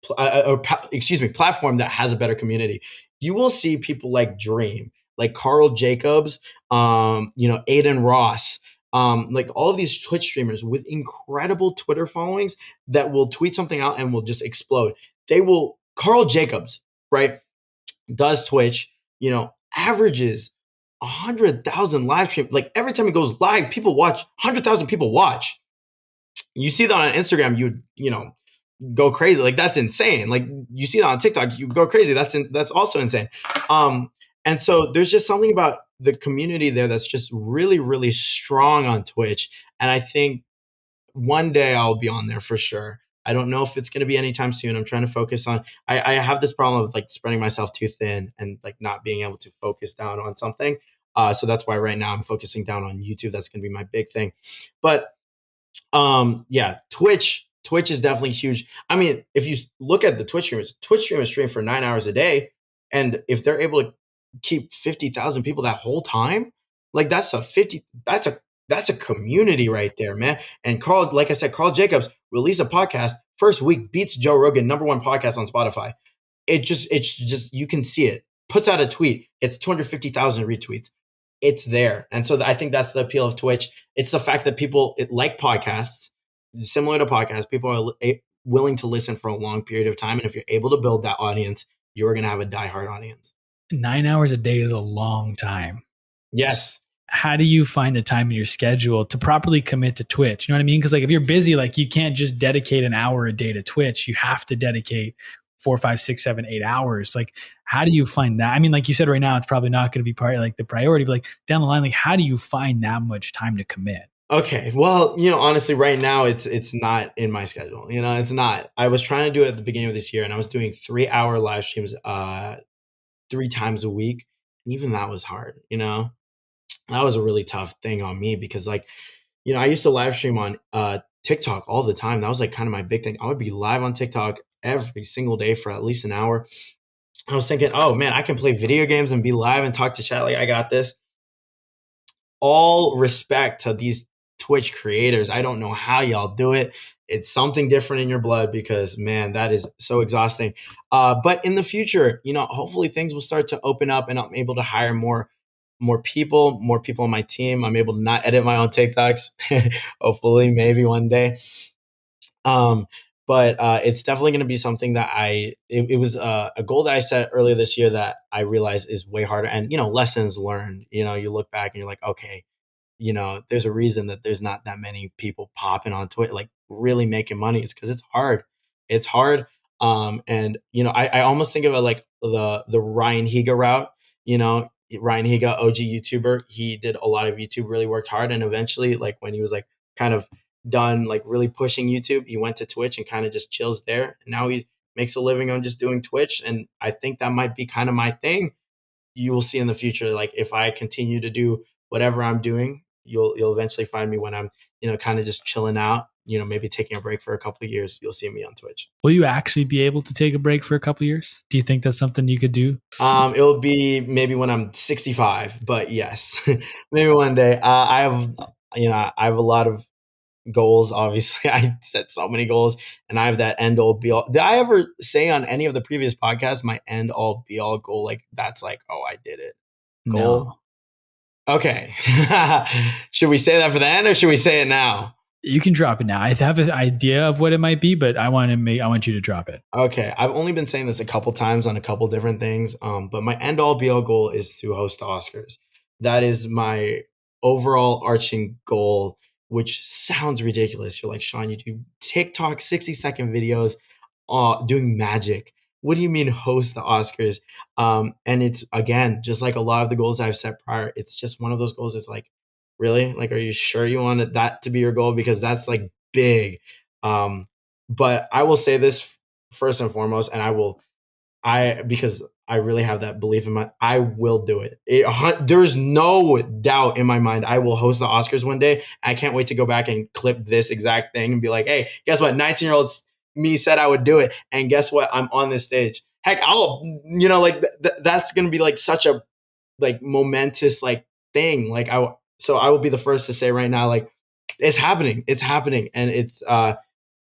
platform that has a better community. You will see people like Dream, like Carl Jacobs, Aiden Ross, like all of these Twitch streamers with incredible Twitter followings that will tweet something out and will just explode. Carl Jacobs, right, does Twitch, averages 100,000 live stream. Like every time he goes live, people watch, 100,000 people watch. You see that on Instagram, go crazy. Like that's insane. Like you see that on TikTok, you go crazy. That's also insane. And so there's just something about the community there that's just really, really strong on Twitch. And I think one day I'll be on there for sure. I don't know if it's going to be anytime soon. I'm trying to focus on, I have this problem of like spreading myself too thin and like not being able to focus down on something. So that's why right now I'm focusing down on YouTube. That's going to be my big thing. But yeah, Twitch is definitely huge. I mean, if you look at the Twitch streamers stream for 9 hours a day. And if they're able to keep 50,000 people that whole time, like that's a community right there, man. And like I said, Carl Jacobs released a podcast first week, beats Joe Rogan, #1 podcast on Spotify. It's just, you can see it. Puts out a tweet, it's 250,000 retweets. It's there. And so I think that's the appeal of Twitch. It's the fact that people like podcasts, similar to podcasts, people are willing to listen for a long period of time. And if you're able to build that audience, you're going to have a diehard audience. 9 hours a day is a long time. Yes. How do you find the time in your schedule to properly commit to Twitch? You know what I mean? Because like if you're busy, like you can't just dedicate an hour a day to Twitch. You have to dedicate 4, 5, 6, 7, 8 hours. Like, how do you find that? I mean, like you said, right now, it's probably not going to be part of like the priority, but like down the line, like how do you find that much time to commit? Okay. Well, honestly, right now it's not in my schedule. It's not. I was trying to do it at the beginning of this year and I was doing 3-hour live streams 3 times a week. And even that was hard, that was a really tough thing on me because like, I used to live stream on TikTok all the time. That was like kind of my big thing. I would be live on TikTok every single day for at least an hour. I was thinking, oh man, I can play video games and be live and talk to chat. Like I got this. All respect to these Twitch creators. I don't know how y'all do it. It's something different in your blood because man, that is so exhausting. But in the future, hopefully things will start to open up and I'm able to hire more people on my team. I'm able to not edit my own TikToks. Hopefully, maybe one day. But it's definitely going to be something that it was a goal that I set earlier this year that I realized is way harder. And, lessons learned, you look back and you're like, okay, there's a reason that there's not that many people popping on Twitter, like really making money. It's because it's hard. It's hard. And, I almost think of it like the Ryan Higa route, Ryan Higa, OG YouTuber. He did a lot of YouTube, really worked hard. And eventually, like when he was like kind of done, like really pushing YouTube, he went to Twitch and kind of just chills there. And now he makes a living on just doing Twitch. And I think that might be kind of my thing. You will see in the future, like if I continue to do whatever I'm doing, you'll eventually find me when I'm, kind of just chilling out, maybe taking a break for a couple of years. You'll see me on Twitch. Will you actually be able to take a break for a couple of years? Do you think that's something you could do? It'll be maybe when I'm 65, but yes, maybe one day. I have a lot of goals. Obviously, I set so many goals, and I have that end all be all. Did I ever say on any of the previous podcasts my end all be all goal? Like that's like, oh, I did it. Goal. No. Okay. Should we say that for the end, or should we say it now? You can drop it now. I have an idea of what it might be, but I want you to drop it. Okay. I've only been saying this a couple times on a couple different things. But my end all be all goal is to host the Oscars. That is my overall arching goal, which sounds ridiculous. You're like, Sean, you do TikTok 60-second videos doing magic. What do you mean host the Oscars? And it's, again, just like a lot of the goals I've set prior, it's just one of those goals. It's like, really? Like, are you sure you wanted that to be your goal? Because that's like big. But I will say this first and foremost, and because I really have that belief in I will do it. There's no doubt in my mind I will host the Oscars one day. I can't wait to go back and clip this exact thing and be like, hey, guess what? 19-year-old me said I would do it. And guess what? I'm on this stage. Heck, that's going to be like such a like momentous like thing. Like so I will be the first to say right now, like, it's happening. It's happening. And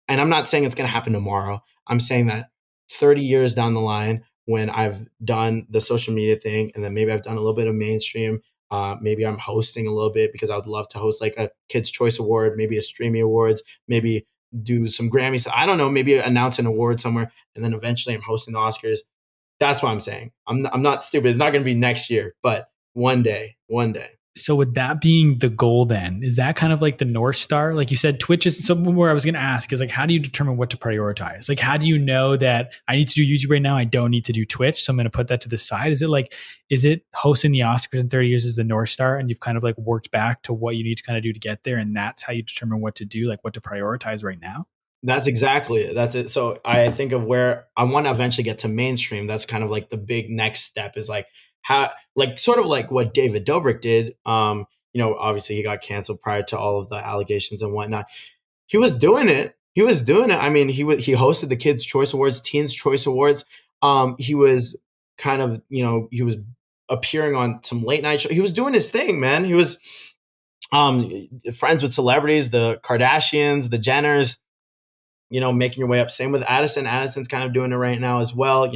and I'm not saying it's going to happen tomorrow. I'm saying that 30 years down the line, when I've done the social media thing, and then maybe I've done a little bit of mainstream, maybe I'm hosting a little bit, because I would love to host like a Kids Choice Award, maybe a Streamy Awards, maybe do some Grammys. I don't know, maybe announce an award somewhere, and then eventually I'm hosting the Oscars. That's what I'm saying. I'm not stupid. It's not going to be next year, but one day, one day. So with that being the goal, then is that kind of like the North Star? Like you said, Twitch is something where I was going to ask is like, how do you determine what to prioritize? Like, how do you know that I need to do YouTube right now? I don't need to do Twitch. So I'm going to put that to the side. Is it hosting the Oscars in 30 years is the North Star, and you've kind of like worked back to what you need to kind of do to get there? And that's how you determine what to do, like what to prioritize right now? That's exactly it. That's it. So I think of where I want to eventually get to mainstream. That's kind of like the big next step, is like how, like sort of like what David Dobrik did. Obviously he got canceled prior to all of the allegations and whatnot. He was doing it. He was doing it. I mean, he hosted the Kids Choice Awards, Teens Choice Awards. He was kind of, he was appearing on some late night show. He was doing his thing, man. He was friends with celebrities, the Kardashians, the Jenners, making your way up. Same with Addison. Addison's kind of doing it right now as well.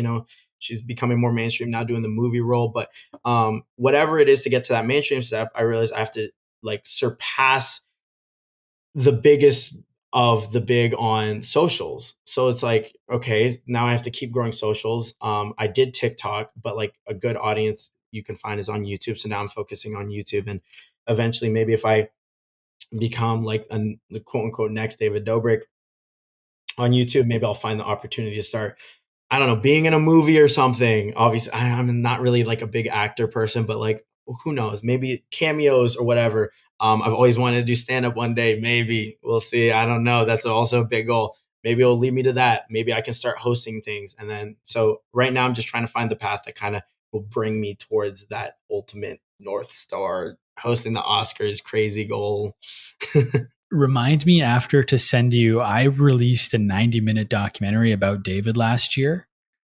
She's becoming more mainstream now, doing the movie role. But whatever it is to get to that mainstream step, I realize I have to like surpass the biggest of the big on socials. So it's like, okay, now I have to keep growing socials. I did TikTok, but like a good audience you can find is on YouTube. So now I'm focusing on YouTube, and eventually maybe if I become like the quote unquote next David Dobrik on YouTube, maybe I'll find the opportunity to start, I don't know, being in a movie or something. Obviously, I'm not really like a big actor person, but like, who knows? Maybe cameos or whatever. I've always wanted to do stand up one day. Maybe we'll see. I don't know. That's also a big goal. Maybe it'll lead me to that. Maybe I can start hosting things. And then, so right now I'm just trying to find the path that kind of will bring me towards that ultimate North Star, hosting the Oscars, crazy goal. Remind me after to send you, I released a 90-minute documentary about David last year.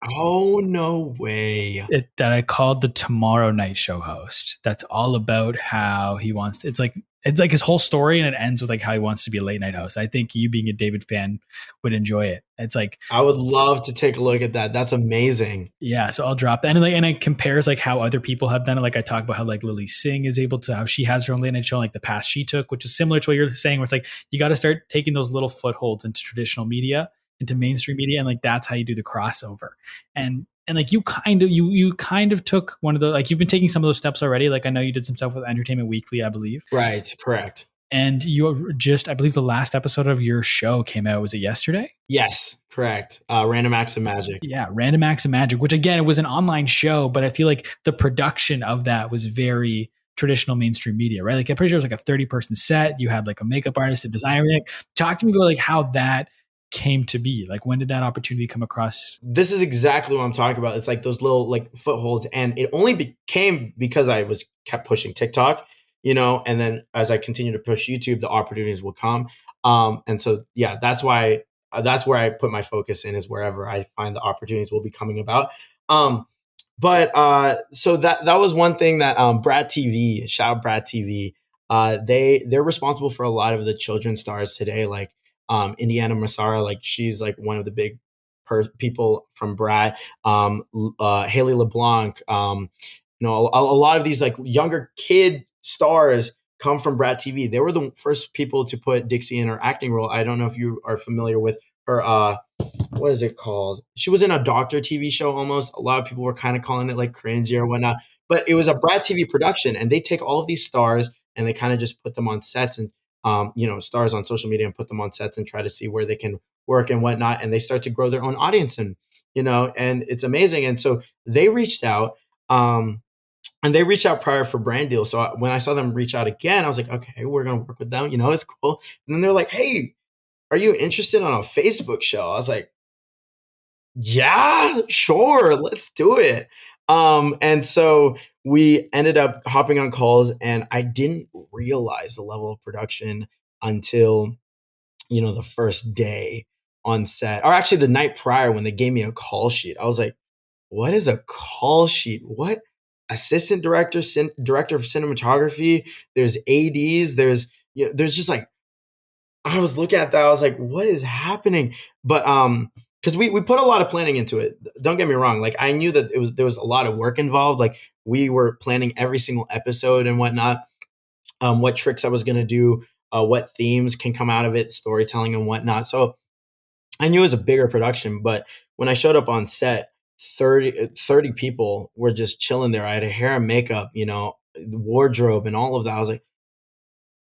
Oh, no way. That I called the Tomorrow Night Show host. That's all about how he wants to, it's like his whole story, and it ends with like how he wants to be a late night host. I think you being a David fan would enjoy it. It's like, I would love to take a look at that. That's amazing. yeah. So I'll drop that. And it compares like how other people have done it. Like I talk about how like Lily Singh is able to, how she has her own late night show, like the path she took, which is similar to what you're saying, where it's like, you got to start taking those little footholds into traditional media, into mainstream media. And like, that's how you do the crossover. And like you kind of took one of the, like you've been taking some of those steps already. Like I know you did some stuff with Entertainment Weekly, I believe. Right. Correct. And you just, I believe the last episode of your show came out, was it yesterday? Yes, correct. Random Acts of Magic. Yeah, Random Acts of Magic, which again, it was an online show, but I feel like the production of that was very traditional mainstream media, right? Like I'm pretty sure it was like a 30-person set. You had like a makeup artist, a designer. Talk to me about like how that came to be. Like when did that opportunity come across? This is exactly what I'm talking about. It's like those little like footholds, and it only became because I kept pushing TikTok, and then as I continue to push YouTube, the opportunities will come. And so, yeah, that's why that's where I put my focus in, is wherever I find the opportunities will be coming about. But so that was one thing that Brat TV, shout out Brat TV, they're responsible for a lot of the children's stars today, like Indiana Massara, like she's like one of the big people from Brat, Haley LeBlanc, a lot of these like younger kid stars come from Brat TV. They were the first people to put Dixie in her acting role. I don't know if you are familiar with her. What is it called? She was in a doctor TV show almost. A lot of people were kind of calling it like cringy or whatnot, but it was a Brat TV production, and they take all of these stars and they kind of just put them on sets, and stars on social media, and put them on sets and try to see where they can work and whatnot. And they start to grow their own audience, and and it's amazing. And so they reached out. And they reached out prior for brand deals. So when I saw them reach out again, I was like, okay, we're going to work with them. It's cool. And then they're like, hey, are you interested on a Facebook show? I was like, yeah, sure. Let's do it. And so we ended up hopping on calls, and I didn't realize the level of production until, the first day on set, or actually the night prior when they gave me a call sheet. I was like, what is a call sheet? What? assistant director, director of cinematography. There's ADs. There's just like, I was looking at that. I was like, what is happening? But because we put a lot of planning into it. Don't get me wrong. Like I knew that there was a lot of work involved. Like we were planning every single episode and whatnot. What tricks I was gonna do, what themes can come out of it, storytelling and whatnot. So I knew it was a bigger production, but when I showed up on set, 30 people were just chilling there. I had a hair and makeup, the wardrobe and all of that. I was like,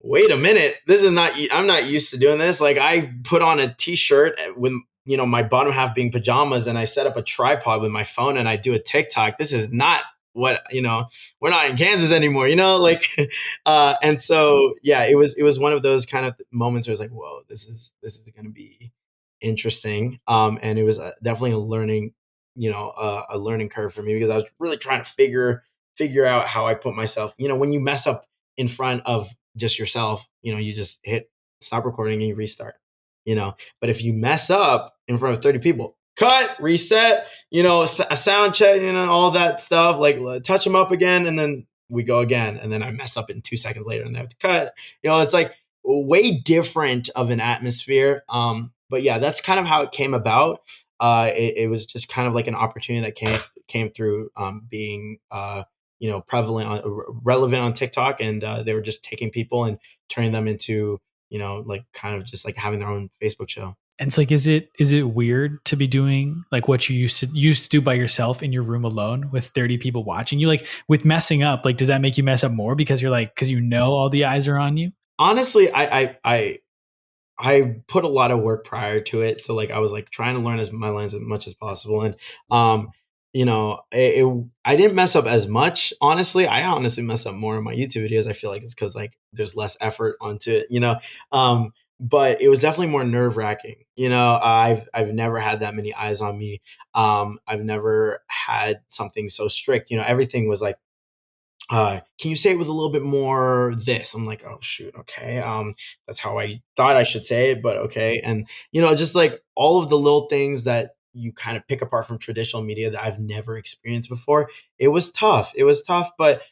wait a minute, this is not, I'm not used to doing this. Like I put on a t-shirt with, my bottom half being pajamas, and I set up a tripod with my phone and I do a TikTok. This is not what, we're not in Kansas anymore, like, and so, yeah, it was one of those kind of moments where it's like, whoa, this is going to be interesting. And it was definitely a learning curve for me, because I was really trying to figure out how I put myself, when you mess up in front of just yourself, you just hit stop recording and you restart, but if you mess up in front of 30 people, cut, reset, a sound check, all that stuff, like touch them up again. And then we go again. And then I mess up in 2 seconds later and they have to cut, it's like way different of an atmosphere. But yeah, that's kind of how it came about. It was just kind of like an opportunity that came through being relevant on TikTok, and they were just taking people and turning them into like kind of just like having their own Facebook show. And it's like, is it weird to be doing like what you used to do by yourself in your room alone with 30 people watching you? Like with messing up, like does that make you mess up more because you're like, because all the eyes are on you? Honestly, I put a lot of work prior to it. So like I was like trying to learn my lines as much as possible. And I didn't mess up as much. Honestly, I honestly mess up more in my YouTube videos. I feel like it's because like there's less effort onto it, but it was definitely more nerve wracking. I've never had that many eyes on me. I've never had something so strict. Everything was like, can you say it with a little bit more this? I'm like, oh shoot, okay. That's how I thought I should say it, but okay. And just like all of the little things that you kind of pick apart from traditional media that I've never experienced before. It was tough. But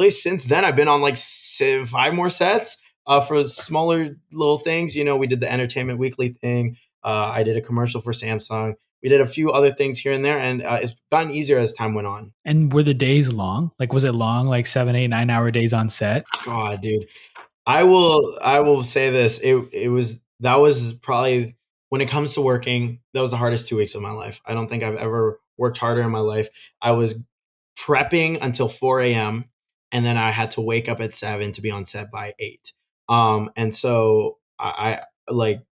since then I've been on like 5 more sets for smaller little things. We did the Entertainment Weekly thing. I did a commercial for Samsung. We did a few other things here and there, and it's gotten easier as time went on. And were the days long? Like, was it long, like 7, 8, 9 hour days on set? God, dude, I will say this. That was probably, when it comes to working, that was the hardest 2 weeks of my life. I don't think I've ever worked harder in my life. I was prepping until 4 a.m. and then I had to wake up at 7 to be on set by 8. And so I like,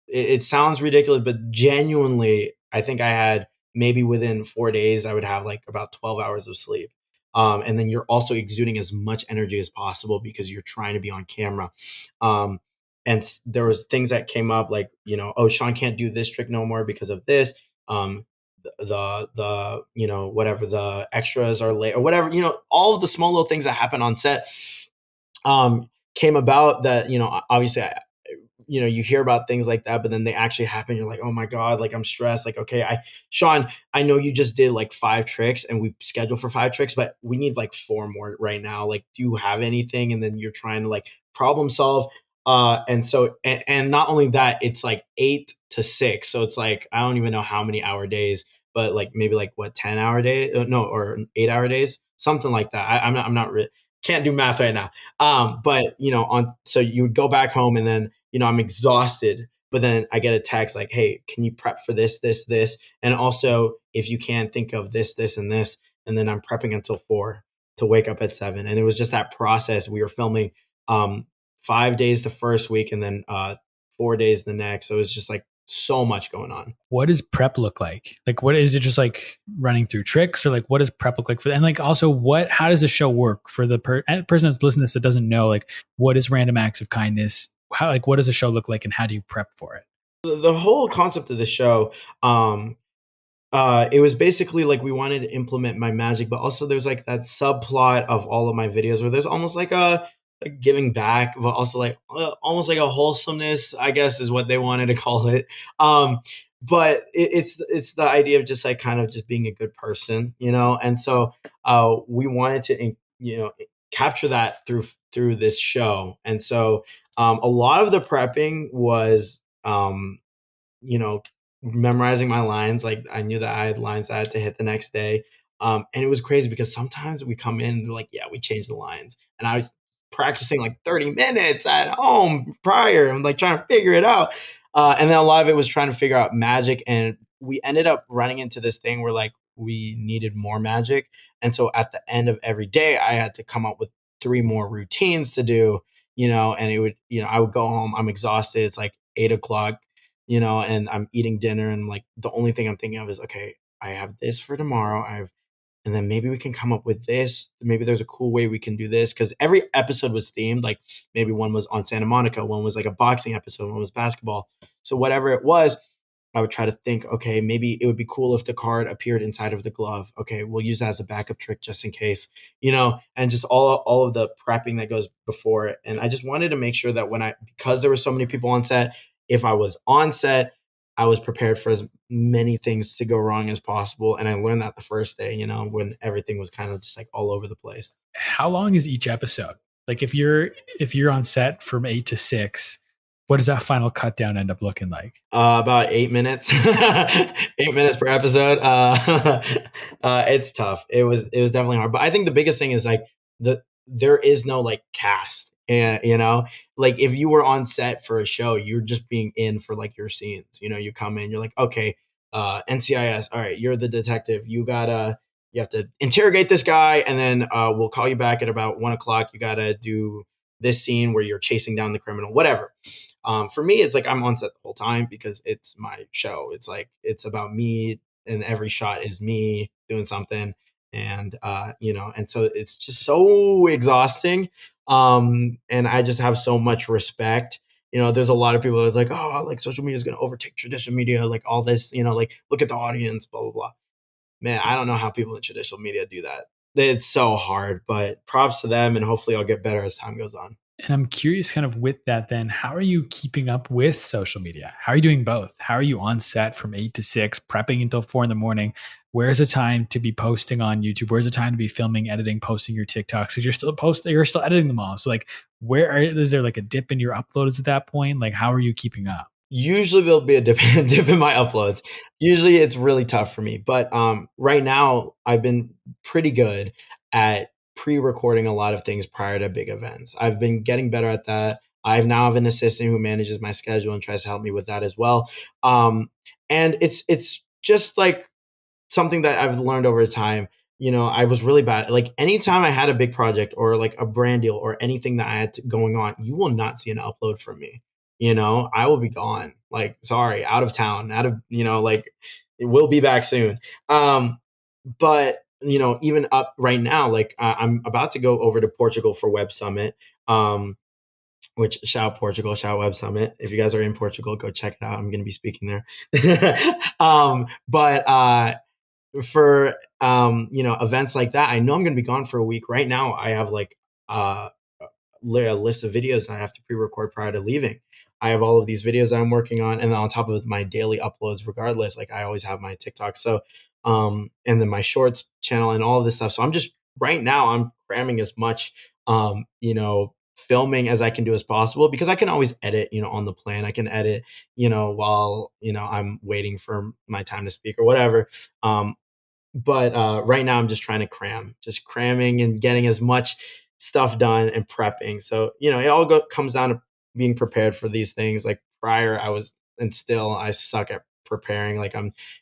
it sounds ridiculous, but genuinely, I think I had maybe within 4 days, I would have like about 12 hours of sleep. And then you're also exuding as much energy as possible because you're trying to be on camera. And there was things that came up like, oh, Sean can't do this trick no more because of this. The whatever, the extras are late or whatever, all of the small little things that happen on set came about that, obviously you hear about things like that, but then they actually happen. You're like, oh my God, like I'm stressed. Like, okay, Sean, I know you just did like 5 tricks and we scheduled for 5 tricks, but we need like 4 more right now. Like, do you have anything? And then you're trying to like problem solve. And so, and not only that, it's like 8 to 6. So it's like, I don't even know how many hour days, but like maybe like what, 10-hour day? No, or 8-hour days, something like that. I'm not really, can't do math right now. But so you would go back home and then, I'm exhausted, but then I get a text like, hey, can you prep for this, this, this? And also if you can think of this, this, and this, and then I'm prepping until 4 to wake up at 7. And it was just that process. We were filming 5 days the first week and then 4 days the next. So it was just like so much going on. What does prep look like? Like, what is it, just like running through tricks, or like what does prep look like for? And like also, how does the show work for the person that's listening to this that doesn't know, like, what is Random Acts of Kindness? How, like, what does the show look like and how do you prep for it? The whole concept of the show, it was basically like we wanted to implement my magic, but also there's like that subplot of all of my videos where there's almost like a giving back, but also like almost like a wholesomeness, I guess is what they wanted to call it. but it's the idea of just like kind of just being a good person, and so we wanted to capture that through this show. And so a lot of the prepping was you know, memorizing my lines. Like I knew that I had lines I had to hit the next day. And it was crazy because sometimes we come in and they're like, yeah, we changed the lines. And I was practicing like 30 minutes at home prior and like trying to figure it out. And then a lot of it was trying to figure out magic. And we ended up running into this thing where like we needed more magic. And so at the end of every day, I had to come up with 3 more routines to do, and it would, I would go home, I'm exhausted. It's like 8 o'clock, and I'm eating dinner and like the only thing I'm thinking of is, okay, I have this for tomorrow. And then maybe we can come up with this. Maybe there's a cool way we can do this. Cause every episode was themed. Like maybe one was on Santa Monica, one was like a boxing episode, one was basketball. So whatever it was, I would try to think, okay, maybe it would be cool if the card appeared inside of the glove. Okay, we'll use that as a backup trick just in case, and just all of the prepping that goes before it. And I just wanted to make sure that because there were so many people on set, if I was on set, I was prepared for as many things to go wrong as possible. And I learned that the first day, when everything was kind of just like all over the place. How long is each episode? Like if you're on set from 8 to 6, what does that final cut down end up looking like? About 8 minutes, 8 minutes per episode. It's tough. It was definitely hard, but I think the biggest thing is like there is no like cast, and like if you were on set for a show, you're just being in for like your scenes. You come in, you're like, okay, NCIS, all right, you're the detective. You have to interrogate this guy, and then we'll call you back at about 1 o'clock. You gotta do this scene where you're chasing down the criminal, whatever. For me, it's like I'm on set the whole time because it's my show. It's like it's about me, and every shot is me doing something, and and so it's just so exhausting. And I just have so much respect. There's a lot of people that's like, oh, like social media is going to overtake traditional media, like all this, like look at the audience, blah blah blah. Man, I don't know how people in traditional media do that. It's so hard, but props to them, and hopefully I'll get better as time goes on. And I'm curious, kind of with that, then, how are you keeping up with social media? How are you doing both? How are you on set from 8 to 6, prepping until 4 in the morning? Where's the time to be posting on YouTube? Where's the time to be filming, editing, posting your TikToks? Because you're still editing them all. So, like, is there like a dip in your uploads at that point? Like, how are you keeping up? Usually there'll be a dip in my uploads. Usually it's really tough for me, but right now I've been pretty good at pre-recording a lot of things prior to big events. I've been getting better at that. I now have an assistant who manages my schedule and tries to help me with that as well. And it's just like something that I've learned over time. I was really bad. Like anytime I had a big project or like a brand deal or anything that I had going on, you will not see an upload from me. I will be gone. Like, sorry, out of town, out of, like it will be back soon. But even up right now, like I'm about to go over to Portugal for Web Summit. Which shout out Portugal, shout out Web Summit. If you guys are in Portugal, go check it out. I'm going to be speaking there. But for events like that, I know I'm going to be gone for a week. Right now I have like a list of videos that I have to pre-record prior to leaving. I have all of these videos that I'm working on, and then on top of my daily uploads, regardless, like I always have my TikTok. So and then my shorts channel and all of this stuff. So I'm just right now I'm cramming as much filming as I can do as possible, because I can always edit, on the plane. I can edit, while, I'm waiting for my time to speak or whatever. But right now I'm just trying to just cramming and getting as much stuff done and prepping. So, it all comes down to being prepared for these things. Like prior, I suck at preparing. Like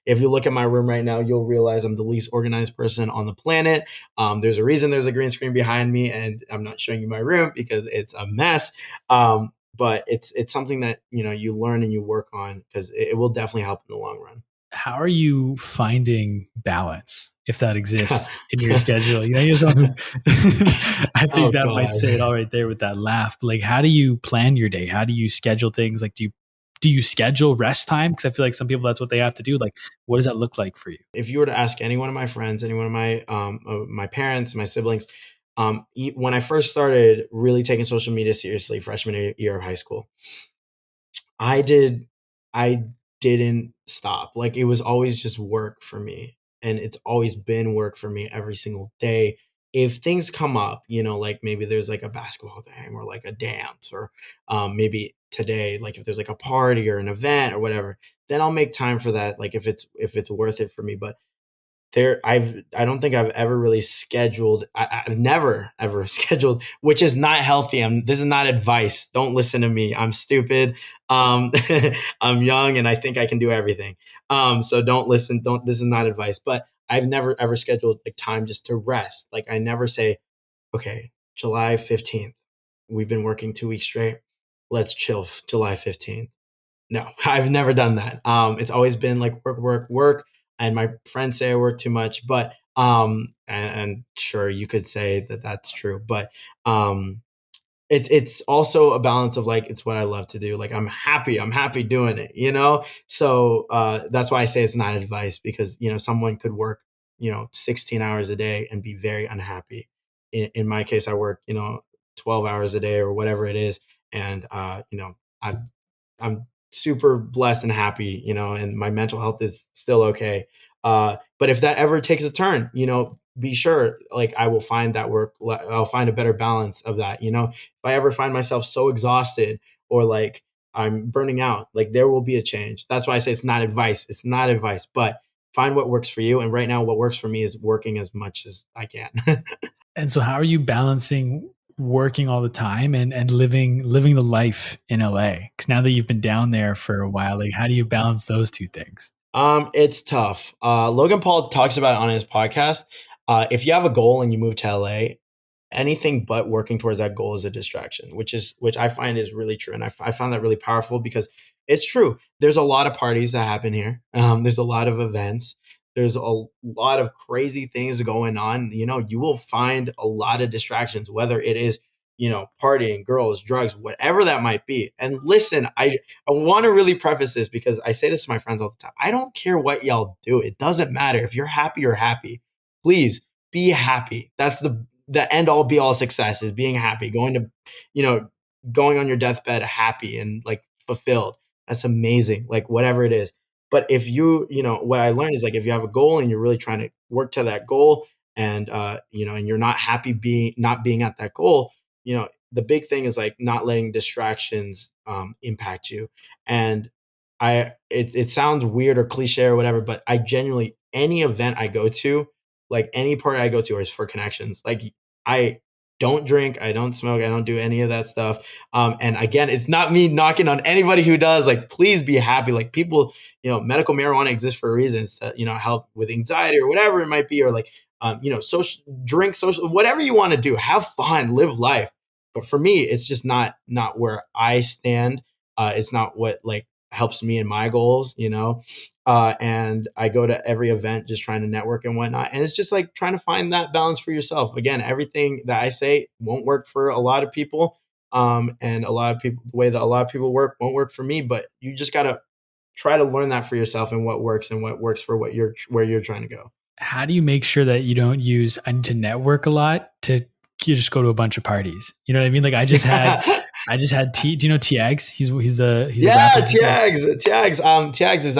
if you look at my room right now, you'll realize I'm the least organized person on the planet. There's a reason there's a green screen behind me, and I'm not showing you my room because it's a mess. But it's something that, you learn and you work on, because it will definitely help in the long run. How are you finding balance, if that exists in your schedule? You're someone who I think Oh that God. might say it all right there with that laugh. But like, how do you plan your day? How do you schedule things? Like, do you schedule rest time? Because I feel like some people, that's what they have to do. Like, what does that look like for you? If you were to ask any one of my friends, any one of my parents, my siblings, when I first started really taking social media seriously, freshman year of high school, I didn't stop. Like it was always just work for me. And it's always been work for me every single day. If things come up, like maybe there's like a basketball game or like a dance or maybe today, like if there's like a party or an event or whatever, then I'll make time for that. Like if it's worth it for me. But I don't think I've ever really scheduled. I've never ever scheduled, which is not healthy. This is not advice. Don't listen to me. I'm stupid. Um, I'm young and I think I can do everything. So don't listen. Don't. This is not advice. But I've never ever scheduled like time just to rest. Like I never say, okay, July 15th. We've been working 2 weeks straight. Let's chill July 15th. No, I've never done that. It's always been like work, work, work. And my friends say I work too much, but and sure you could say that that's true, but um, it's also a balance of like it's what I love to do. Like I'm happy doing it, So that's why I say it's not advice because someone could work 16 hours a day and be very unhappy. In my case, I work 12 hours a day or whatever it is, and I I'm super blessed and happy, and my mental health is still okay. But if that ever takes a turn, be sure like I will find that work. I'll find a better balance of that. If I ever find myself so exhausted or like I'm burning out, like there will be a change. That's why I say it's not advice. It's not advice, but find what works for you. And right now, what works for me is working as much as I can. And so how are you balancing working all the time and living the life in LA? Because now that you've been down there for a while, like how do you balance those two things? It's tough. Logan Paul talks about it on his podcast. If you have a goal and you move to LA, anything but working towards that goal is a distraction, which I find is really true, and I found that really powerful because it's true. There's a lot of parties that happen here. There's a lot of events. There's a lot of crazy things going on. You will find a lot of distractions, whether it is partying, girls, drugs, whatever that might be. And listen, I want to really preface this because I say this to my friends all the time. I don't care what y'all do. It doesn't matter. If you're happy, you're happy. Please be happy. That's the end all be all success is being happy, you know, going on your deathbed happy and like fulfilled. That's amazing. Like whatever it is. But if what I learned is like if you have a goal and you're really trying to work to that goal and and you're not happy not being at that goal, the big thing is like not letting distractions impact you. And it sounds weird or cliche or whatever, but I genuinely any event I go to, like any party I go to is for connections. Like I don't drink, I don't smoke, I don't do any of that stuff. And again, it's not me knocking on anybody who does. Like, please be happy. Like people, medical marijuana exists for a reason. It's to, help with anxiety or whatever it might be, or like, social, whatever you want to do, have fun, live life. But for me, it's just not where I stand. It's not what like helps me in my goals, and I go to every event just trying to network and whatnot. And it's just like trying to find that balance for yourself. Again, everything that I say won't work for a lot of people. And a lot of people, the way that a lot of people work won't work for me, but you just got to try to learn that for yourself and what works for where you're trying to go. How do you make sure that you don't use I need to network a lot to you just go to a bunch of parties? You know what I mean? Like I just had T. Do you know Tiags? He's a Yeah, rapper. Tiags is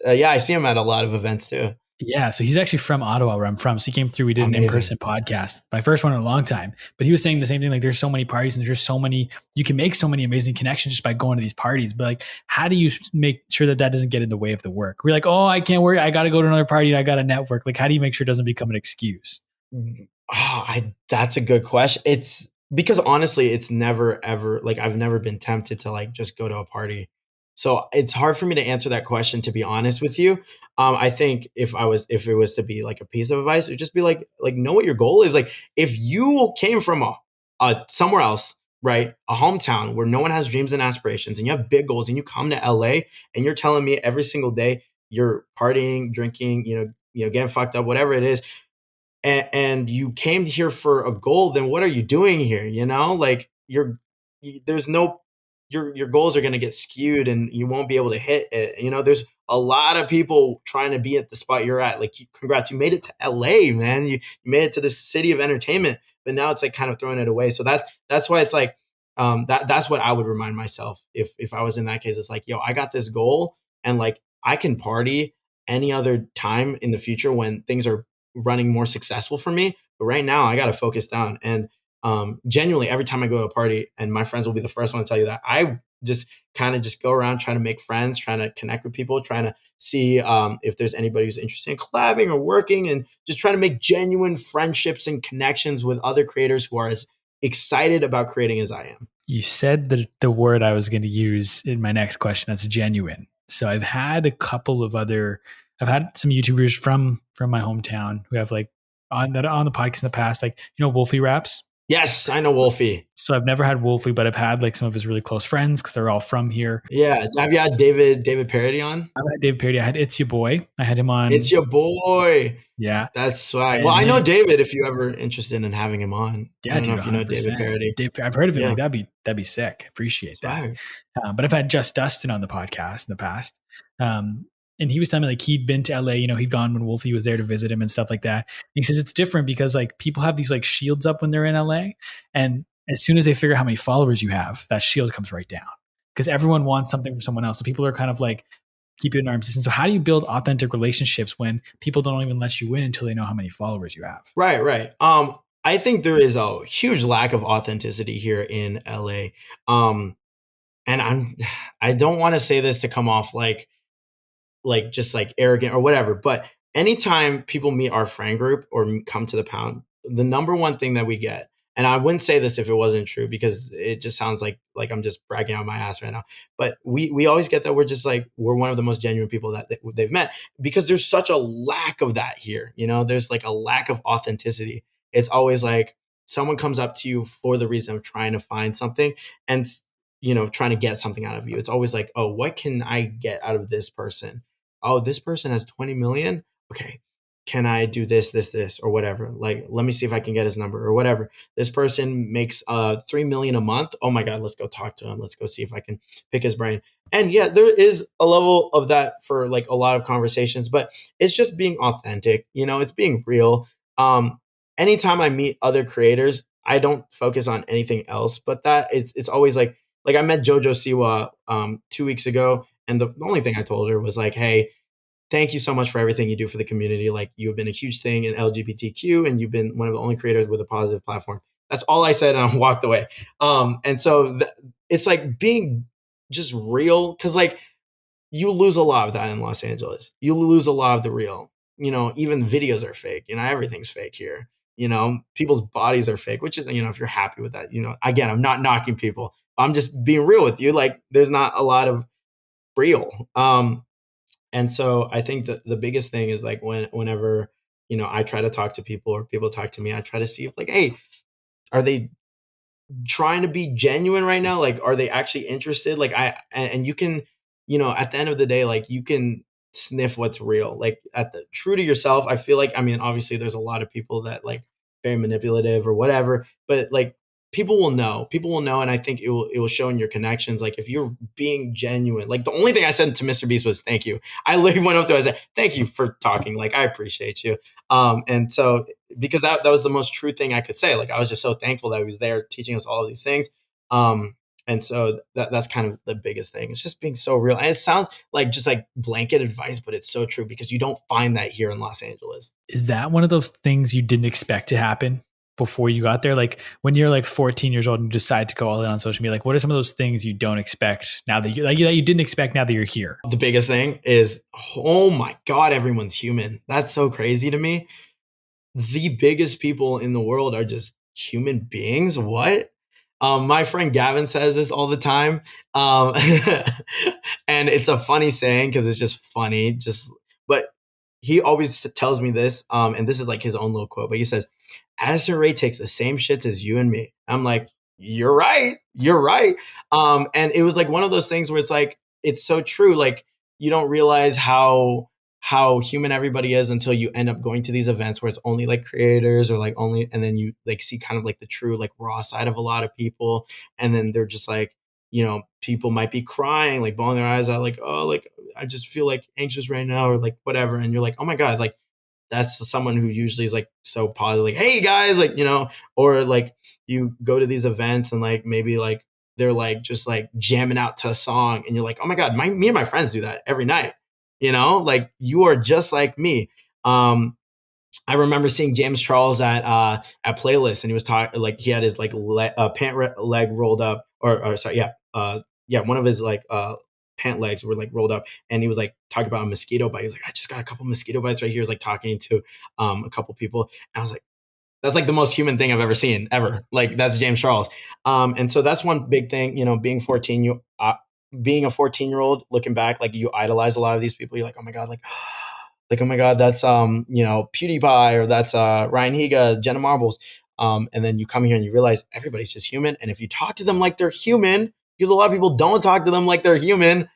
yeah, I see him at a lot of events too. Yeah, so he's actually from Ottawa, where I'm from. So he came through. We did an Amazing. in-person podcast, my first one in a long time. But he was saying the same thing. Like, there's so many parties, and there's so many. You can make so many amazing connections just by going to these parties. But like, how do you make sure that doesn't get in the way of the work? We're like, oh, I can't work. I got to go to another party. I got to network. Like, how do you make sure it doesn't become an excuse? That's a good question. It's because honestly, it's never ever like I've never been tempted to like just go to a party. So it's hard for me to answer that question, to be honest with you. I think if it was to be like a piece of advice, it would just be like know what your goal is. Like if you came from a somewhere else, right, a hometown where no one has dreams and aspirations, and you have big goals, and you come to LA, and you're telling me every single day you're partying, drinking, getting fucked up, whatever it is, and you came here for a goal, then what are you doing here? Like there's no your goals are going to get skewed and you won't be able to hit it. There's a lot of people trying to be at the spot you're at. Like, congrats, you made it to LA, man. You made it to this city of entertainment, but now it's like kind of throwing it away. So that's why it's like that's what I would remind myself if I was in that case. It's like, yo, I got this goal. And like I can party any other time in the future when things are running more successful for me. But right now I got to focus down. And genuinely, every time I go to a party, and my friends will be the first one to tell you that, I just kind of just go around trying to make friends, trying to connect with people, trying to see if there's anybody who's interested in collabing or working, and just trying to make genuine friendships and connections with other creators who are as excited about creating as I am. You said the word I was going to use in my next question. That's genuine. So I've had I've had some YouTubers from my hometown who have like on the podcast in the past, like, Wolfie Raps. Yes, I know Wolfie. So I've never had Wolfie, but I've had like some of his really close friends because they're all from here. Yeah. Have you had David Parody on? I've had David Parody. I had It's Your Boy. I had him on. It's your boy. Yeah. That's swag. And Well, I know David if you ever interested in having him on. Yeah, I don't know dude, if you know David 100%. Parody. I've heard of him. Yeah. Like that'd be sick. Appreciate Swag. that. But I've had Just Dustin on the podcast in the past. And he was telling me like he'd been to LA, he'd gone when Wolfie was there to visit him and stuff like that. And he says it's different because like people have these like shields up when they're in LA. And as soon as they figure out how many followers you have, that shield comes right down because everyone wants something from someone else. So people are kind of like, keep it in arm's distance. So how do you build authentic relationships when people don't even let you in until they know how many followers you have? Right. I think there is a huge lack of authenticity here in LA. And I don't want to say this to come off like just like arrogant or whatever, but anytime people meet our friend group or come to the pound, the number one thing that we get, and I wouldn't say this if it wasn't true because it just sounds like I'm just bragging on my ass right now, but we always get that we're one of the most genuine people that they've met because there's such a lack of that here. There's like a lack of authenticity. It's always like someone comes up to you for the reason of trying to find something and trying to get something out of you. It's always like, oh, what can I get out of this person? Oh, this person has 20 million. Okay. Can I do this, or whatever? Like, let me see if I can get his number or whatever. This person makes 3 million a month. Oh my God, let's go talk to him. Let's go see if I can pick his brain. And yeah, there is a level of that for like a lot of conversations, but it's just being authentic. It's being real. Anytime I meet other creators, I don't focus on anything else, but that it's always like I met Jojo Siwa 2 weeks ago. And the only thing I told her was like, hey, thank you so much for everything you do for the community. Like, you have been a huge thing in LGBTQ, and you've been one of the only creators with a positive platform. That's all I said, and I walked away. And so it's like being just real, because like you lose a lot of that in Los Angeles. You lose a lot of the real. Even videos are fake. Everything's fake here. People's bodies are fake, which is, if you're happy with that, again, I'm not knocking people. I'm just being real with you. Like, there's not a lot of real. And so I think that the biggest thing is like whenever, I try to talk to people or people talk to me, I try to see if like, hey, are they trying to be genuine right now? Like, are they actually interested? Like and you can, at the end of the day, like you can sniff what's real, like true to yourself. I feel like, obviously there's a lot of people that like very manipulative or whatever, but like people will know, and I think it will show in your connections. Like if you're being genuine, like the only thing I said to Mr. Beast was thank you. I literally went up to him, I said, thank you for talking. Like, I appreciate you. And so, because that was the most true thing I could say. Like, I was just so thankful that he was there teaching us all of these things. And so that's kind of the biggest thing. It's just being so real. And it sounds like just like blanket advice, but it's so true because you don't find that here in Los Angeles. Is that one of those things you didn't expect to happen before you got there? Like when you're like 14 years old and you decide to go all in on social media, like what are some of those things you don't expect now that you didn't expect now that you're here? The biggest thing is, oh my God, everyone's human. That's so crazy to me. The biggest people in the world are just human beings. What? My friend Gavin says this all the time. And it's a funny saying because it's just funny. But he always tells me this. And this is like his own little quote, but he says, Addison Rae takes the same shits as you and me. I'm like, you're right. And it was like one of those things where it's like, it's so true. Like, you don't realize how human everybody is until you end up going to these events where it's only like creators or like only, and then you like see kind of like the true like raw side of a lot of people. And then they're just like, people might be crying, like bawling their eyes out, like, oh, like I just feel like anxious right now or like whatever. And you're like, oh my God, like that's someone who usually is like so positive, like, hey guys, like, or like you go to these events and like maybe like they're like just like jamming out to a song, and you're like, oh my god, me and my friends do that every night. Like you are just like me. I remember seeing James Charles at Playlist, and he was talking like he had his like leg rolled up, or sorry, yeah, one of his like pant legs were like rolled up, and he was like talking about a mosquito bite. He was like, I just got a couple mosquito bites right here. He was like talking to a couple people, and I was like, that's like the most human thing I've ever seen ever. Like that's James Charles. And so that's one big thing, being a 14-year-old, looking back, like you idolize a lot of these people. You're like, oh my god, like oh my god, that's PewDiePie, or that's Ryan Higa, Jenna Marbles. And then you come here and you realize everybody's just human. And if you talk to them like they're human, because a lot of people don't talk to them like they're human,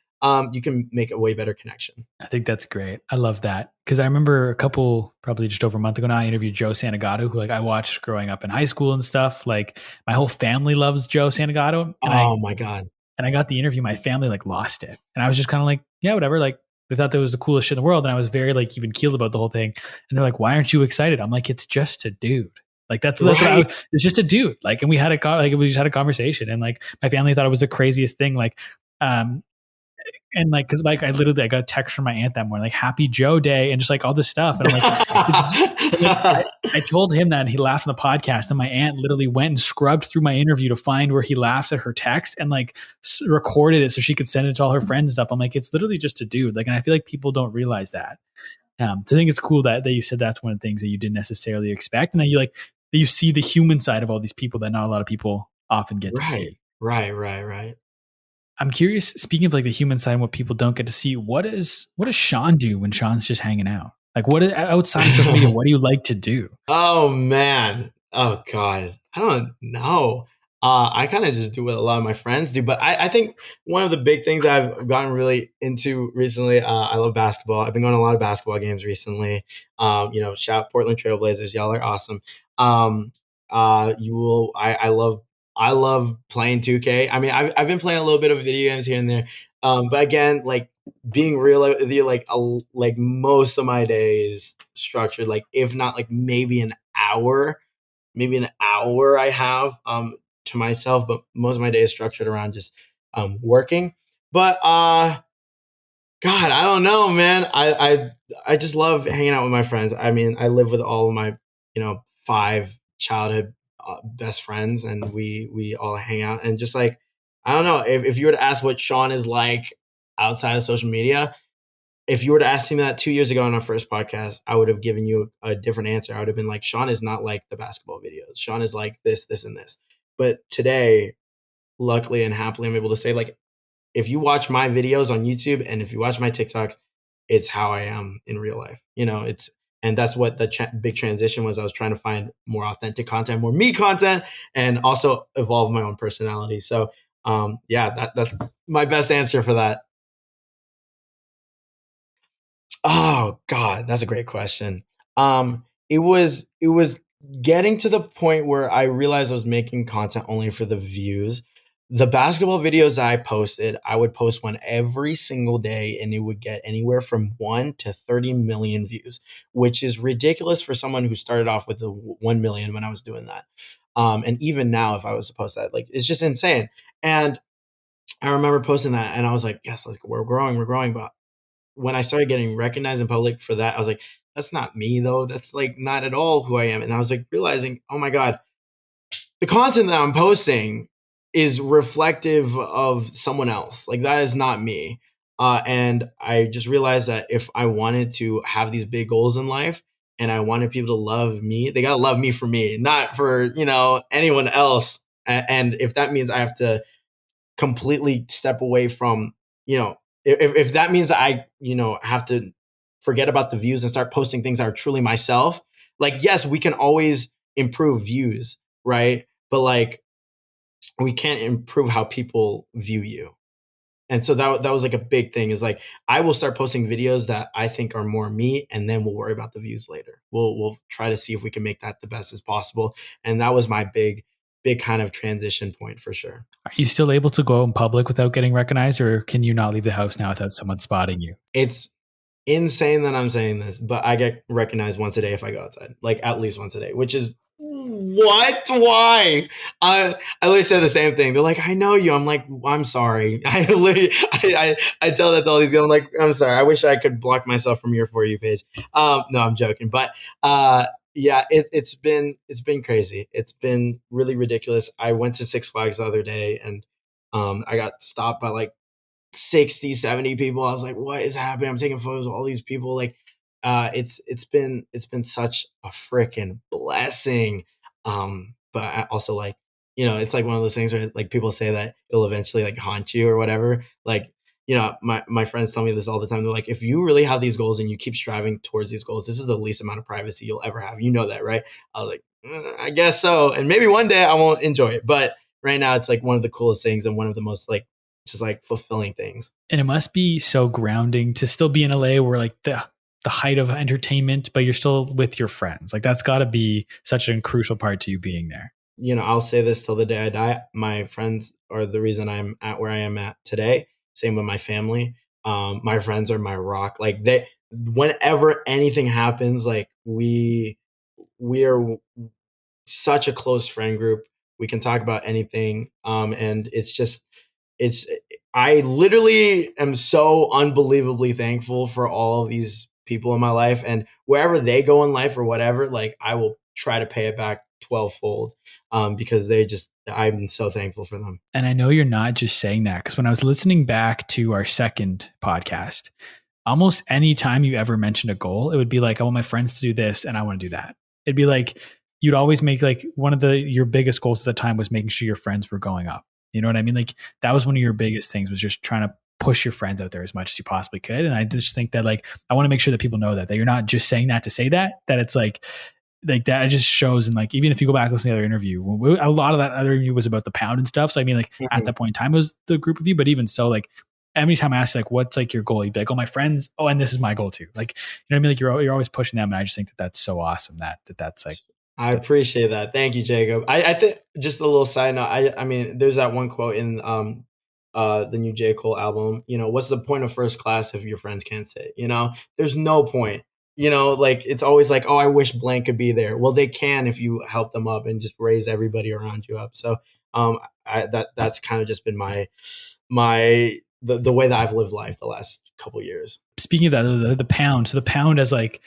you can make a way better connection. I think that's great. I love that. Because I remember probably just over a month ago now, I interviewed Joe Santagato, who like I watched growing up in high school and stuff. Like my whole family loves Joe Santagato. And My god. I got the interview, my family like lost it. And I was just kind of like, yeah, whatever. Like they thought that was the coolest shit in the world. And I was very like even keeled about the whole thing. And they're like, why aren't you excited? I'm like, it's just a dude. Like that's right. It's just a dude. Like, and we just had a conversation, and like my family thought it was the craziest thing. Like, and like, cause like I got a text from my aunt that morning, like Happy Joe Day, and just like all this stuff. And I'm like, I told him that, and he laughed on the podcast, and my aunt literally went and scrubbed through my interview to find where he laughs at her text, and like recorded it so she could send it to all her friends and stuff. I'm like, it's literally just a dude. Like, and I feel like people don't realize that. So I think it's cool that you said that's one of the things that you didn't necessarily expect. And that you see the human side of all these people that not a lot of people often get to see. Right. I'm curious, speaking of like the human side and what people don't get to see, what does Sean do when Sean's just hanging out? Like outside of social media, what do you like to do? Oh man. Oh god. I don't know. I kind of just do what a lot of my friends do, but I think one of the big things I've gotten really into recently, I love basketball. I've been going to a lot of basketball games recently. Shout out Portland Trailblazers. Y'all are awesome. I love playing 2K. I mean, I've been playing a little bit of video games here and there. But again, like being real with you, like most of my day is structured, like if not like maybe an hour I have to myself, but most of my day is structured around just working. But God, I don't know, man. I just love hanging out with my friends. I mean, I live with all of my 5 childhood best friends, and we all hang out, and just like I don't know, if you were to ask what Sean is like outside of social media, if you were to ask me that 2 years ago on our first podcast, I would have given you a different answer. I would have been like, Sean is not like the basketball videos. Sean is like this, and this. But today, luckily and happily, I'm able to say, like, if you watch my videos on YouTube and if you watch my TikToks, it's how I am in real life. And that's what the big transition was. I was trying to find more authentic content, more me content, and also evolve my own personality. So, that's my best answer for that. Oh God, that's a great question. It was getting to the point where I realized I was making content only for the views. The basketball videos I posted, I would post one every single day, and it would get anywhere from 1 to 30 million views, which is ridiculous for someone who started off with the 1 million when I was doing that. And even now, if I was to post that, like it's just insane. And I remember posting that, and I was like, yes, we're growing. But when I started getting recognized in public for that, I was like, that's not me though. That's like not at all who I am. And I was like realizing, oh my God, the content that I'm posting is reflective of someone else. Like that is not me. And I just realized that if I wanted to have these big goals in life and I wanted people to love me, they got to love me for me, not for, anyone else. And if that means I have to completely step away from, if that means I, have to forget about the views and start posting things that are truly myself, like, yes, we can always improve views, right? But like, we can't improve how people view you. And so that was like a big thing, is like, I will start posting videos that I think are more me, and then we'll worry about the views later. We'll try to see if we can make that the best as possible. And that was my big kind of transition point for sure. Are you still able to go in public without getting recognized, or can you not leave the house now without someone spotting you? It's insane that I'm saying this, but I get recognized once a day if I go outside, like at least once a day, which is What? Why? I literally said the same thing. They're like, I know you. I'm like, I'm sorry. I tell that to all these guys. I'm like, I'm sorry. I wish I could block myself from your For You page. No, I'm joking. But yeah, it's been crazy. It's been really ridiculous. I went to Six Flags the other day, and I got stopped by like 60, 70 people. I was like, what is happening? I'm taking photos of all these people. Like, it's been such a freaking blessing. But I also like, it's like one of those things where like people say that it'll eventually like haunt you or whatever. Like, my friends tell me this all the time. They're like, if you really have these goals and you keep striving towards these goals, this is the least amount of privacy you'll ever have. You know that, right? I was like, I guess so. And maybe one day I won't enjoy it, but right now it's like one of the coolest things and one of the most like just like fulfilling things. And it must be so grounding to still be in LA where like the height of entertainment, but you're still with your friends. Like that's got to be such a crucial part to you being there. I'll say this till the day I die. My friends are the reason I'm at where I am at today. Same with my family. My friends are my rock. Like whenever anything happens, like we are such a close friend group. We can talk about anything. And it's I literally am so unbelievably thankful for all of these people in my life, and wherever they go in life or whatever, like I will try to pay it back 12-fold, because I'm so thankful for them. And I know you're not just saying that because when I was listening back to our second podcast, almost any time you ever mentioned a goal, it would be like, I want my friends to do this and I want to do that. It'd be like you'd always make like one of your biggest goals at the time was making sure your friends were going up. You know what I mean? Like that was one of your biggest things, was just trying to push your friends out there as much as you possibly could. And I just think that like I want to make sure that people know that you're not just saying that to say that it's like that it just shows. And like even if you go back and listen to the other interview, a lot of that other interview was about the pound and stuff. So I mean, like at that point in time, it was the group of you, but even so, like every time I ask like, what's like your goal? You'd be like, oh, my friends. Oh, and this is my goal too. Like, you know what I mean? Like you're always pushing them. And I just think that that's so awesome that's like, I appreciate that. Thank you, Jacob. I think just a little side note. I mean, there's that one quote in the new J. Cole album. What's the point of first class if your friends can't sit? There's no point. Like it's always like, oh, I wish blank could be there. Well, they can if you help them up and just raise everybody around you up. So that's kind of just been the way that I've lived life the last couple years. Speaking of that, the pound. So the pound as like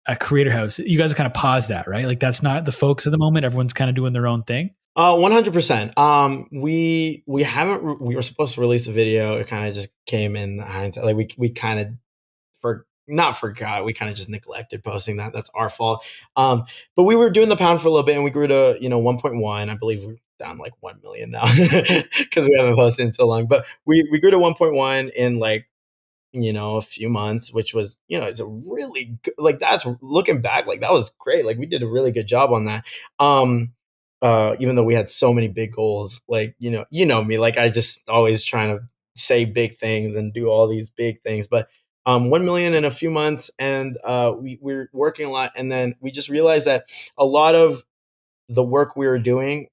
a creator house, you guys kind of paused that, right? Like that's not the focus at the moment. Everyone's kind of doing their own thing. 100%. We haven't. We were supposed to release a video. It kind of just came in hindsight. Like we kind of not forgot. We kind of just neglected posting that. That's our fault. But we were doing the pound for a little bit, and we grew to 1.1. I believe we're down like 1 million now because we haven't posted in so long. But we grew to 1.1 in like a few months, which was it's a really good, like that's looking back, like that was great. Like we did a really good job on that. Even though we had so many big goals, like me, like I just always trying to say big things and do all these big things. But 1 million in a few months, and we're working a lot, and then we just realized that a lot of the work we were doing,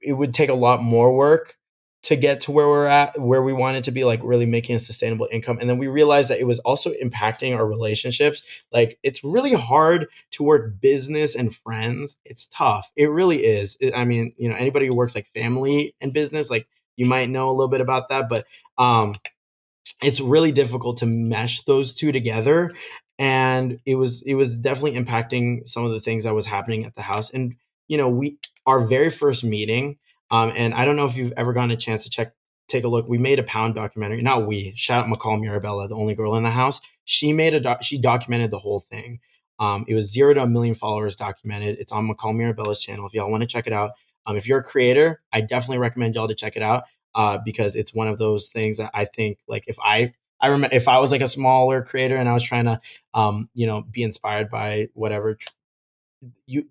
it would take a lot more work to get to where we're at, where we wanted to be, like really making a sustainable income. And then we realized that it was also impacting our relationships. Like it's really hard to work business and friends. It's tough. It really is. I mean, anybody who works like family and business, like you might know a little bit about that, but it's really difficult to mesh those two together. And it was definitely impacting some of the things that was happening at the house. And our very first meeting, and I don't know if you've ever gotten a chance to take a look. We made a pound documentary. Not we. Shout out McCall Mirabella, the only girl in the house. She documented the whole thing. It was 0 to 1 million followers documented. It's on McCall Mirabella's channel if y'all want to check it out. If you're a creator, I definitely recommend y'all to check it out, because it's one of those things that I think, like, I remember if I was like a smaller creator and I was trying to be inspired by whatever,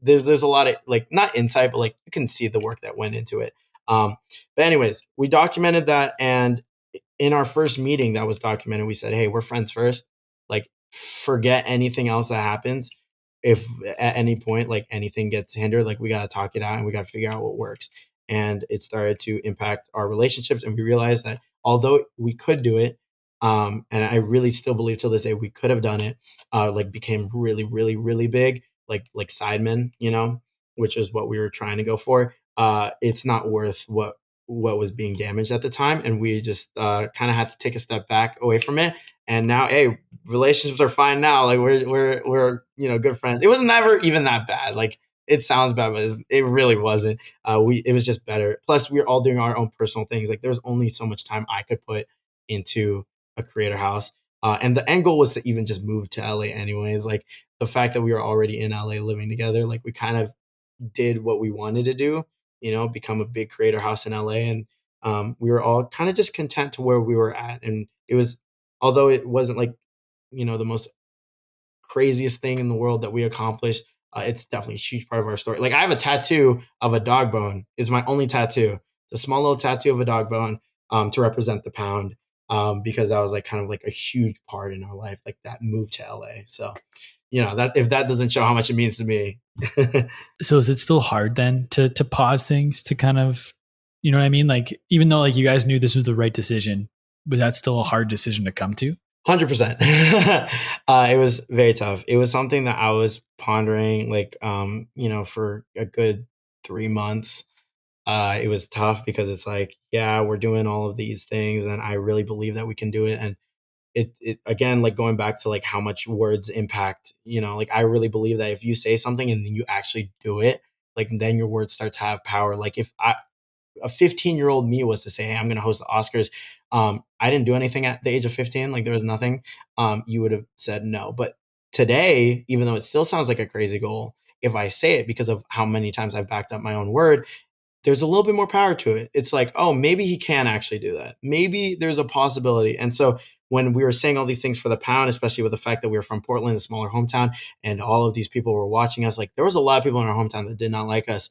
there's a lot of like, not insight, but like you can see the work that went into it. But anyways, we documented that, and in our first meeting that was documented, we said, hey, we're friends first. Like, forget anything else that happens. If at any point like anything gets hindered, like we got to talk it out and we got to figure out what works. And it started to impact our relationships, and we realized that although we could do it, and I really still believe till this day we could have done it, like became really, really, really big, like Sidemen, which is what we were trying to go for, it's not worth what was being damaged at the time, and we just kind of had to take a step back away from it. And now, hey, relationships are fine now. Like we're good friends. It was never even that bad. Like it sounds bad, but it really wasn't. It was just better. Plus, we were all doing our own personal things. Like there's only so much time I could put into a creator house. And the end goal was to even just move to LA anyways. Like the fact that we were already in LA living together, like we kind of did what we wanted to do, become a big creator house in LA. And we were all kind of just content to where we were at. And it was, although it wasn't like, the most craziest thing in the world that we accomplished, it's definitely a huge part of our story. Like I have a tattoo of a dog bone. It's my only tattoo. It's a small little tattoo of a dog bone to represent the pound, because that was like kind of like a huge part in our life, like that move to LA. So, that if that doesn't show how much it means to me. So is it still hard then to pause things, to kind of, you know what I mean? Like, even though like you guys knew this was the right decision, was that still a hard decision to come to? 100%. It was very tough. It was something that I was pondering, like, for a good 3 months. It was tough because it's like, yeah, we're doing all of these things, and I really believe that we can do it. And it again, like going back to like how much words impact, like I really believe that if you say something and then you actually do it, like then your words start to have power. Like if a 15-year-old me was to say, hey, I'm going to host the Oscars, I didn't do anything at the age of 15. Like there was nothing. You would have said no. But today, even though it still sounds like a crazy goal, if I say it because of how many times I've backed up my own word, there's a little bit more power to it. It's like, oh, maybe he can actually do that. Maybe there's a possibility. And so when we were saying all these things for the pound, especially with the fact that we were from Portland, a smaller hometown, and all of these people were watching us, like there was a lot of people in our hometown that did not like us,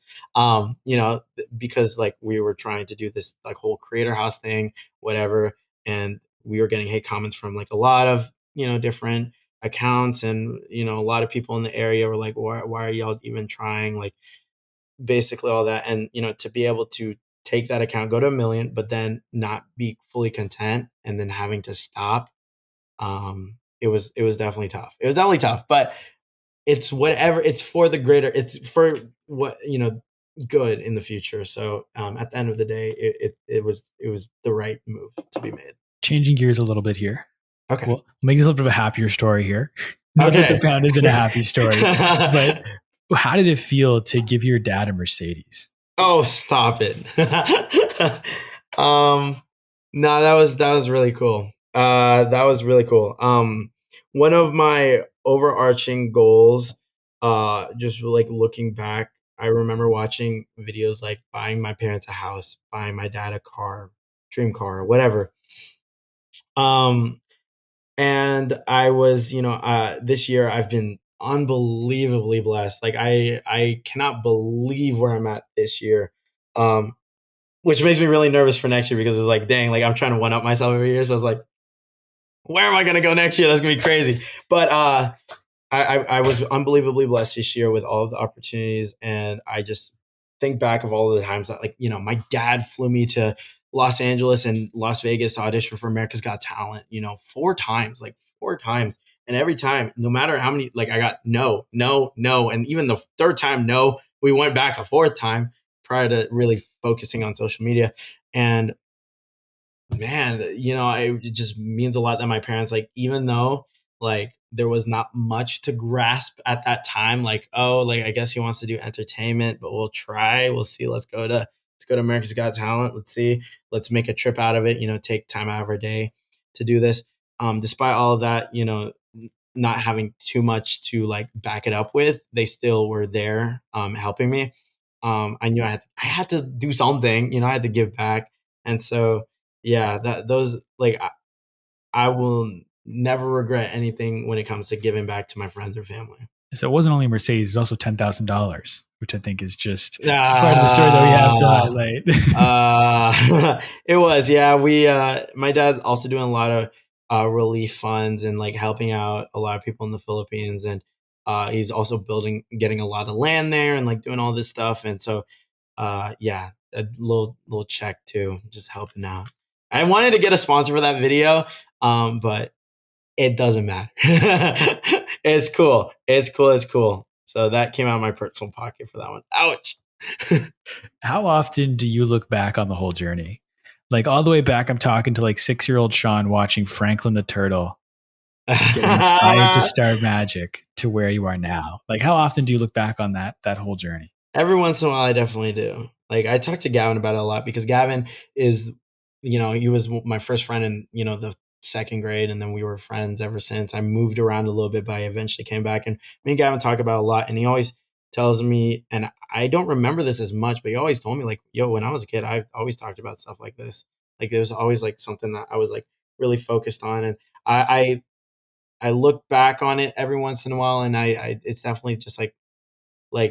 because like we were trying to do this like whole creator house thing, whatever. And we were getting hate comments from like a lot of, different accounts, and, a lot of people in the area were like, why are y'all even trying? Like, basically all that. And to be able to take that account, go to 1 million, but then not be fully content, and then having to stop, it was definitely tough. It was definitely tough, but it's whatever. It's for the greater, it's for what, good in the future. So at the end of the day, it was the right move to be made. Changing gears a little bit here. Okay. Well, make this a little bit of a happier story here. Not that the pound isn't a happy story, but how did it feel to give your dad a Mercedes? Oh, stop it. No, that was really cool. That was really cool. One of my overarching goals, just like looking back, I remember watching videos like buying my parents a house, buying my dad a car, dream car, whatever. And I was, this year I've been unbelievably blessed. Like I cannot believe where I'm at this year. Which makes me really nervous for next year, because it's like, dang, like I'm trying to one up myself every year. So I was like, where am I gonna go next year? That's gonna be crazy. But I was unbelievably blessed this year with all of the opportunities, and I just think back of all of the times that, like, my dad flew me to Los Angeles and Las Vegas to audition for America's Got Talent, 4 times, like 4 times. And every time, no matter how many, like I got no, no, no. And even the third time, no, we went back a fourth time prior to really focusing on social media. And man, it just means a lot that my parents, like, even though like there was not much to grasp at that time, like, oh, like I guess he wants to do entertainment, but we'll try, we'll see, let's go to America's Got Talent, let's see, let's make a trip out of it, take time out of our day to do this. Despite all of that, not having too much to like back it up with, they still were there, helping me. I knew I had to do something, I had to give back. And so yeah, those, like, I will never regret anything when it comes to giving back to my friends or family. So it wasn't only Mercedes, it was also $10,000, which I think is just part of the story that we have to highlight. It was, yeah. My dad also doing a lot of relief funds and like helping out a lot of people in the Philippines, and he's also getting a lot of land there and like doing all this stuff. And so, yeah, a little check too, just helping out. I wanted to get a sponsor for that video, but it doesn't matter. It's cool. It's cool. So that came out of my personal pocket for that one. Ouch. How often do you look back on the whole journey? Like all the way back, I'm talking to like 6-year-old Sean watching Franklin the Turtle get inspired to start magic to where you are now. Like how often do you look back on that whole journey? Every once in a while, I definitely do. Like I talk to Gavin about it a lot because Gavin is, he was my first friend in, the second grade, and then we were friends ever since. I moved around a little bit, but I eventually came back, and me and Gavin talk about it a lot, and he always tells me, and I don't remember this as much, but he always told me like, yo, when I was a kid, I always talked about stuff like this. Like there's always like something that I was like really focused on, and I look back on it every once in a while, and I it's definitely just like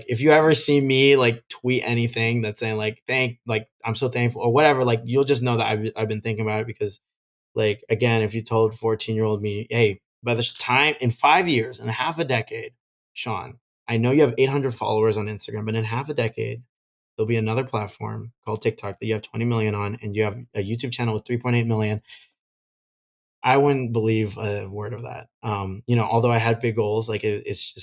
if you ever see me like tweet anything that's saying like I'm so thankful or whatever, like you'll just know that I've been thinking about it because like again, if you told 14-year-old me, hey, by the time in 5 years and half a decade, Sean, I know you have 800 followers on Instagram, but in half a decade there'll be another platform called TikTok that you have 20 million on, and you have a YouTube channel with 3.8 million. I wouldn't believe a word of that. Although I had big goals, like it's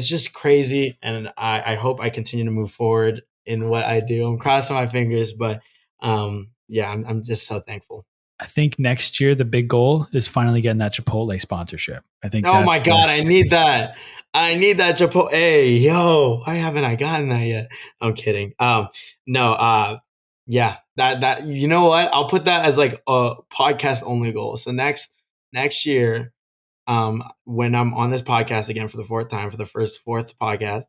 just crazy, and I hope I continue to move forward in what I do. I'm crossing my fingers, but yeah, I'm just so thankful. I think next year the big goal is finally getting that Chipotle sponsorship. I think Oh my that's God, I need that. I need that Chipotle. Hey, yo, why haven't I gotten that yet? I'm kidding. No, yeah, that you know what? I'll put that as like a podcast only goal. So next year, when I'm on this podcast again for the fourth time, for the fourth podcast,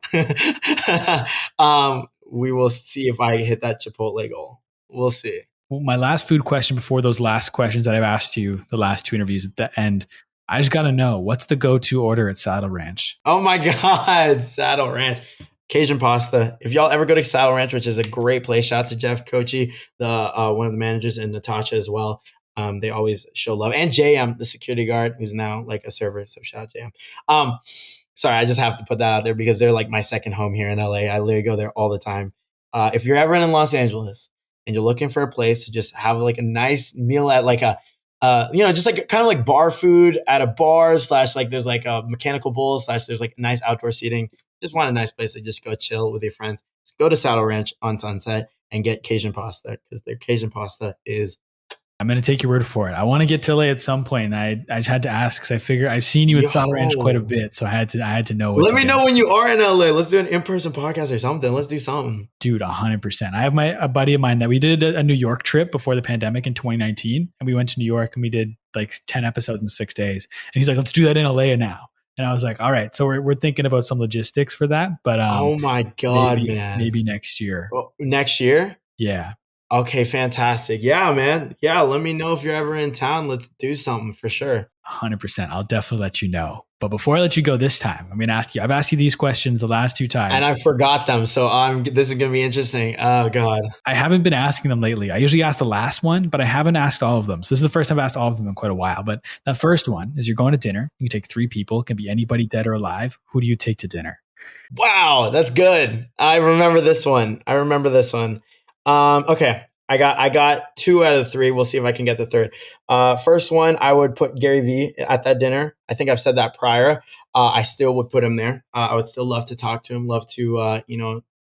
we will see if I hit that Chipotle goal. We'll see. Well, my last food question before those last questions that I've asked you, the last two interviews at the end. I just got to know what's the go-to order at Saddle Ranch? Oh my God, Saddle Ranch. Cajun pasta. If y'all ever go to Saddle Ranch, which is a great place, shout out to Jeff Kochi, the one of the managers, and Natasha as well. They always show love. And JM, the security guard, who's now like a server. So shout out JM. Sorry, I just have to put that out there because they're like my second home here in LA. I literally go there all the time. If you're ever in Los Angeles and you're looking for a place to just have like a nice meal at like a just like kind of like bar food at a bar / like there's like a mechanical bull / there's like nice outdoor seating. Just want a nice place to just go chill with your friends. Just go to Saddle Ranch on Sunset and get Cajun pasta because their Cajun pasta is. I'm going to take your word for it. I want to get to LA at some point. And I just had to ask because I figure I've seen you at Saddle Ranch quite a bit. So I had to know. Let me know when you are in LA. Let's do an in-person podcast or something. Let's do something. Dude, 100%. I have a buddy of mine that we did a New York trip before the pandemic in 2019. And we went to New York and we did like 10 episodes in 6 days. And he's like, let's do that in LA now. And I was like, all right. So we're thinking about some logistics for that. But oh my God, man. Maybe next year. Well, next year? Yeah. Okay, fantastic. Yeah, man. Yeah, let me know if you're ever in town. Let's do something for sure. 100%. I'll definitely let you know. But before I let you go this time, I'm going to ask you, I've asked you these questions the last 2 times. And I forgot them. So this is going to be interesting. Oh, God. I haven't been asking them lately. I usually ask the last one, but I haven't asked all of them. So this is the first time I've asked all of them in quite a while. But that first one is you're going to dinner. You take 3 people. It can be anybody dead or alive. Who do you take to dinner? Wow, that's good. I remember this one. Okay. I got 2 out of 3. We'll see if I can get the third. First one, I would put Gary Vee at that dinner. I think I've said that prior. I still would put him there. I would still love to talk to him. Love to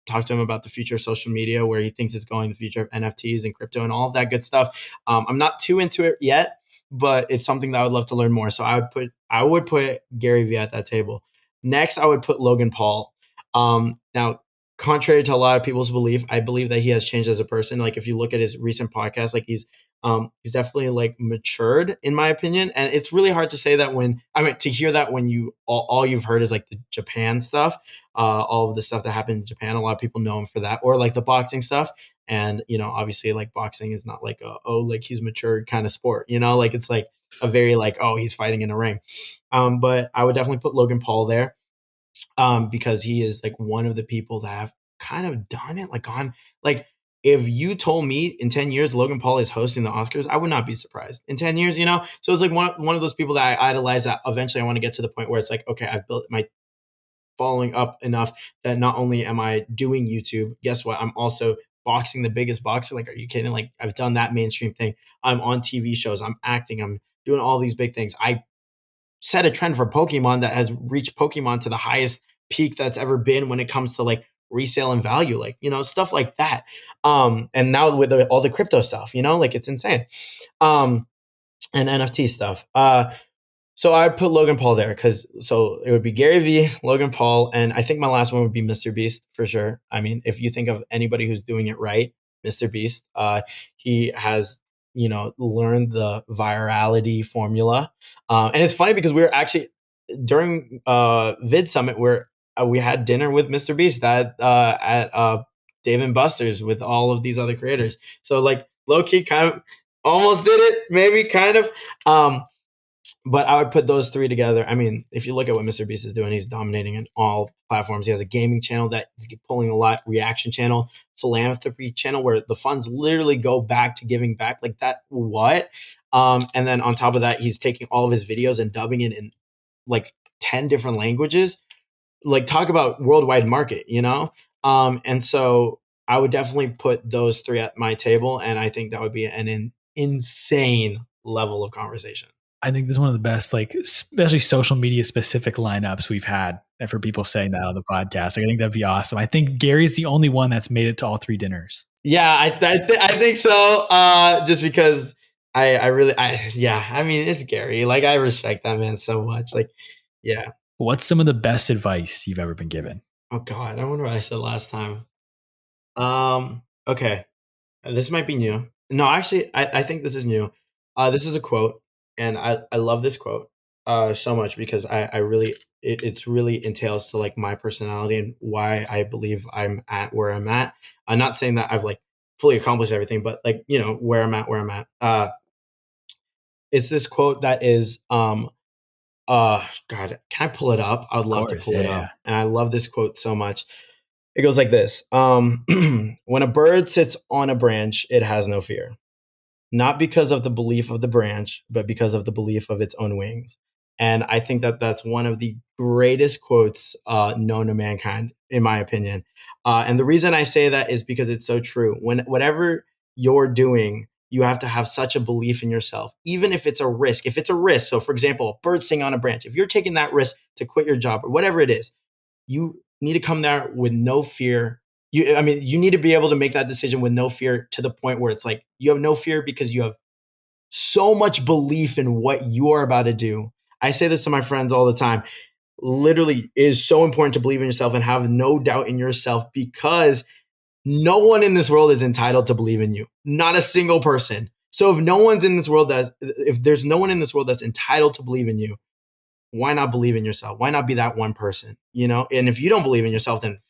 talk to him about the future of social media, where he thinks it's going, the future of NFTs and crypto and all of that good stuff. I'm not too into it yet, but it's something that I would love to learn more. So I would put Gary Vee at that table. Next, I would put Logan Paul. Now, contrary to a lot of people's belief, I believe that he has changed as a person. Like if you look at his recent podcast, like he's definitely like matured in my opinion. And it's really hard to say that to hear that when you all you've heard is like the Japan stuff, all of the stuff that happened in Japan. A lot of people know him for that, or like the boxing stuff. And obviously like boxing is not like like he's matured kind of sport. Like it's like a very like he's fighting in a ring. But I would definitely put Logan Paul there. Because he is like one of the people that have kind of done it. If you told me in 10 years Logan Paul is hosting the Oscars, I would not be surprised. In 10 years, So it's like one of those people that I idolize that eventually I want to get to the point where it's like, okay, I've built my following up enough that not only am I doing YouTube, guess what? I'm also boxing the biggest boxer. Like, are you kidding? Like, I've done that mainstream thing. I'm on TV shows. I'm acting. I'm doing all these big things. I set a trend for Pokemon that has reached Pokemon to the highest peak that's ever been when it comes to like resale and value, like, stuff like that. And now with all the crypto stuff, like it's insane. And NFT stuff. So I'd put Logan Paul there so it would be Gary Vee, Logan Paul, and I think my last one would be Mr. Beast for sure. I mean, if you think of anybody who's doing it right, Mr. Beast, he has, learned the virality formula. And it's funny because we were actually during Vid Summit where we had dinner with Mr. Beast at Dave and Buster's with all of these other creators. So like low key kind of almost did it, maybe kind of. But I would put those three together. I mean, if you look at what Mr. Beast is doing, he's dominating in all platforms. He has a gaming channel that is pulling a lot, reaction channel, philanthropy channel, where the funds literally go back to giving back. Like that, what? And then on top of that, he's taking all of his videos and dubbing it in like 10 different languages. Like talk about worldwide market, And so I would definitely put those three at my table. And I think that would be an insane level of conversation. I think this is one of the best, like, especially social media specific lineups we've had for people saying that on the podcast. Like, I think that'd be awesome. I think Gary's the only one that's made it to all three dinners. Yeah, I think so. Just because I mean, it's Gary. Like, I respect that man so much. Like, yeah. What's some of the best advice you've ever been given? Oh God, I wonder what I said last time. Okay. This might be new. No, actually, I think this is new. This is a quote, and I love this quote so much because I really it's really entails to like my personality and why I believe I'm at where I'm at. I'm not saying that I've like fully accomplished everything, but like where I'm at. It's this quote that is God, can I pull it up? I would love to pull it up, and I love this quote so much. It goes like this. When a bird sits on a branch, it has no fear. Not because of the belief of the branch, but because of the belief of its own wings. And I think that that's one of the greatest quotes known to mankind, in my opinion. And the reason I say that is because it's so true. Whatever you're doing, you have to have such a belief in yourself, even if it's a risk. If it's a risk, so for example, a bird sitting on a branch, if you're taking that risk to quit your job or whatever it is, you need to come there with no fear. You need to be able to make that decision with no fear, to the point where it's like you have no fear because you have so much belief in what you are about to do. I say this to my friends all the time. Literally, it is so important to believe in yourself and have no doubt in yourself, because no one in this world is entitled to believe in you. Not a single person. So if there's no one in this world that's entitled to believe in you, why not believe in yourself? Why not be that one person? And if you don't believe in yourself, then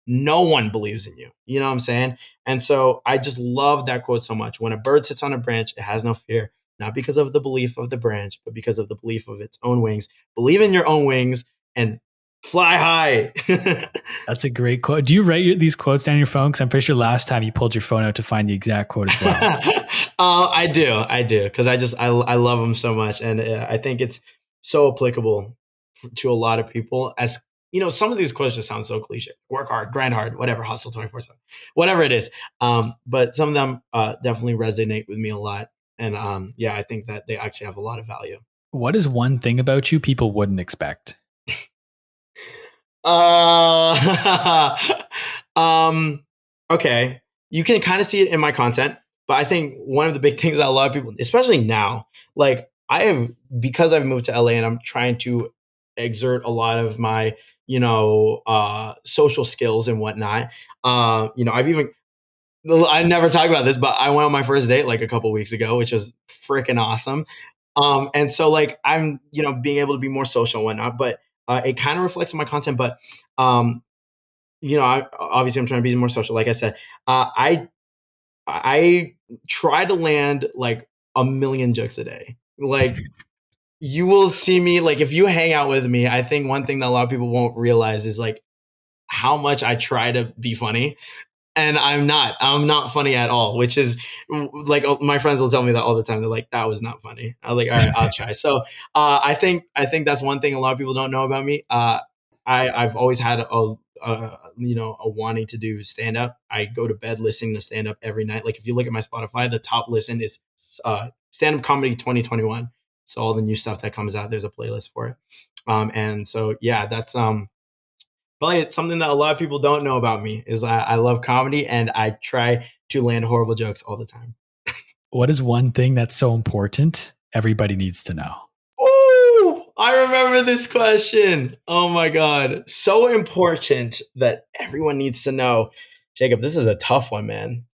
no one believes in you. You know what I'm saying? And so I just love that quote so much. When a bird sits on a branch, it has no fear, not because of the belief of the branch, but because of the belief of its own wings. Believe in your own wings and fly high. That's a great quote. Do you write these quotes down on your phone? Because I'm pretty sure last time you pulled your phone out to find the exact quote as well. I do. Because I love them so much. And I think it's so applicable to a lot of people. As some of these quotes just sound so cliche. Work hard, grind hard, whatever, hustle 24/7, whatever it is. But some of them definitely resonate with me a lot. And I think that they actually have a lot of value. What is one thing about you people wouldn't expect? Okay. You can kind of see it in my content, but I think one of the big things that a lot of people, especially now, like because I've moved to LA and I'm trying to exert a lot of my, social skills and whatnot. I never talk about this, but I went on my first date like a couple weeks ago, which was freaking awesome. And so like I'm, being able to be more social and whatnot, but it kind of reflects on my content. But, obviously I'm trying to be more social. Like I said, I try to land like a million jokes a day. Like you will see me, like if you hang out with me, I think one thing that a lot of people won't realize is like how much I try to be funny. And I'm not funny at all, which is like my friends will tell me that all the time. They're like, that was not funny. I was like, all right, I'll try. So I think that's one thing a lot of people don't know about me. I've always had a wanting to do stand up. I go to bed listening to stand up every night. Like if you look at my Spotify, the top listen is stand up comedy 2021. So all the new stuff that comes out, there's a playlist for it. And so yeah, that's probably it's something that a lot of people don't know about me is I love comedy and I try to land horrible jokes all the time. What is one thing that's so important everybody needs to know? Oh, I remember this question. Oh my God. So important that everyone needs to know. Jacob, this is a tough one, man.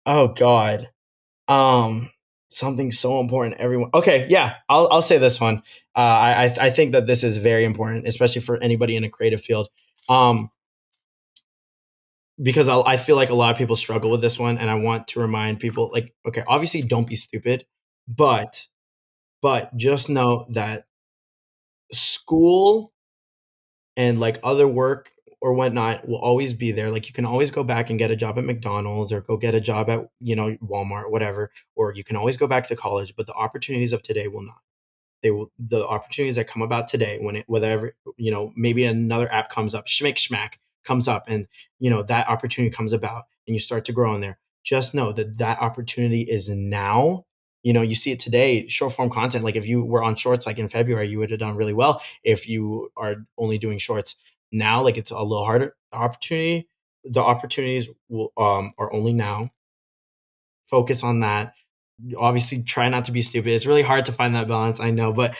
Oh God. Um, Something so important. Everyone. Okay, yeah, I'll say this one. I think that this is very important, especially for anybody in a creative field. Um, because I feel like a lot of people struggle with this one, and I want to remind people, like, okay, obviously, don't be stupid, but just know that school and like other work or whatnot will always be there. Like you can always go back and get a job at McDonald's or go get a job at, Walmart, whatever, or you can always go back to college, but the opportunities of today will not. They will, the opportunities that come about today when it, whatever, maybe another app comes up, schmack comes up and, that opportunity comes about and you start to grow in there. Just know that that opportunity is now. You see it today, short form content. Like if you were on shorts, like in February, you would have done really well. If you are only doing shorts now, like it's a little harder. The opportunities are only now. Focus on that. Obviously try not to be stupid. It's really hard to find that balance, I know, but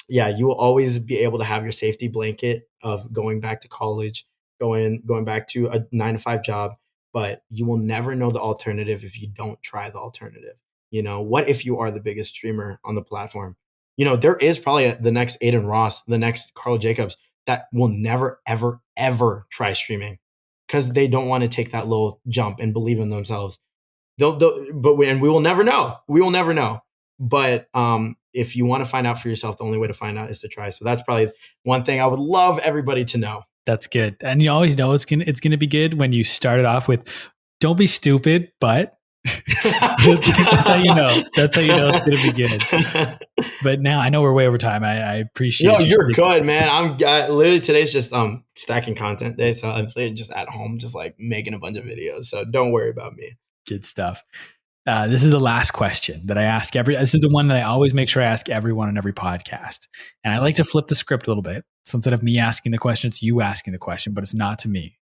yeah, you will always be able to have your safety blanket of going back to college, going back to a 9 to 5 job, but you will never know the alternative if you don't try the alternative. What if you are the biggest streamer on the platform? There is probably the next Aiden Ross, the next Carl Jacobs that will never ever ever try streaming because they don't want to take that little jump and believe in themselves. And we will never know. We will never know. But if you want to find out for yourself, the only way to find out is to try. So that's probably one thing I would love everybody to know. That's good. And you always know it's gonna be good when you start it off with, don't be stupid, but that's how you know. That's how you know it's gonna be good. But now I know we're way over time. I appreciate No, you're good, man. I'm literally today's just stacking content day, so I'm just at home, just like making a bunch of videos. So don't worry about me. Good stuff. This is the last question that I ask this is the one that I always make sure I ask everyone on every podcast. And I like to flip the script a little bit. So instead of me asking the question, it's you asking the question, but it's not to me.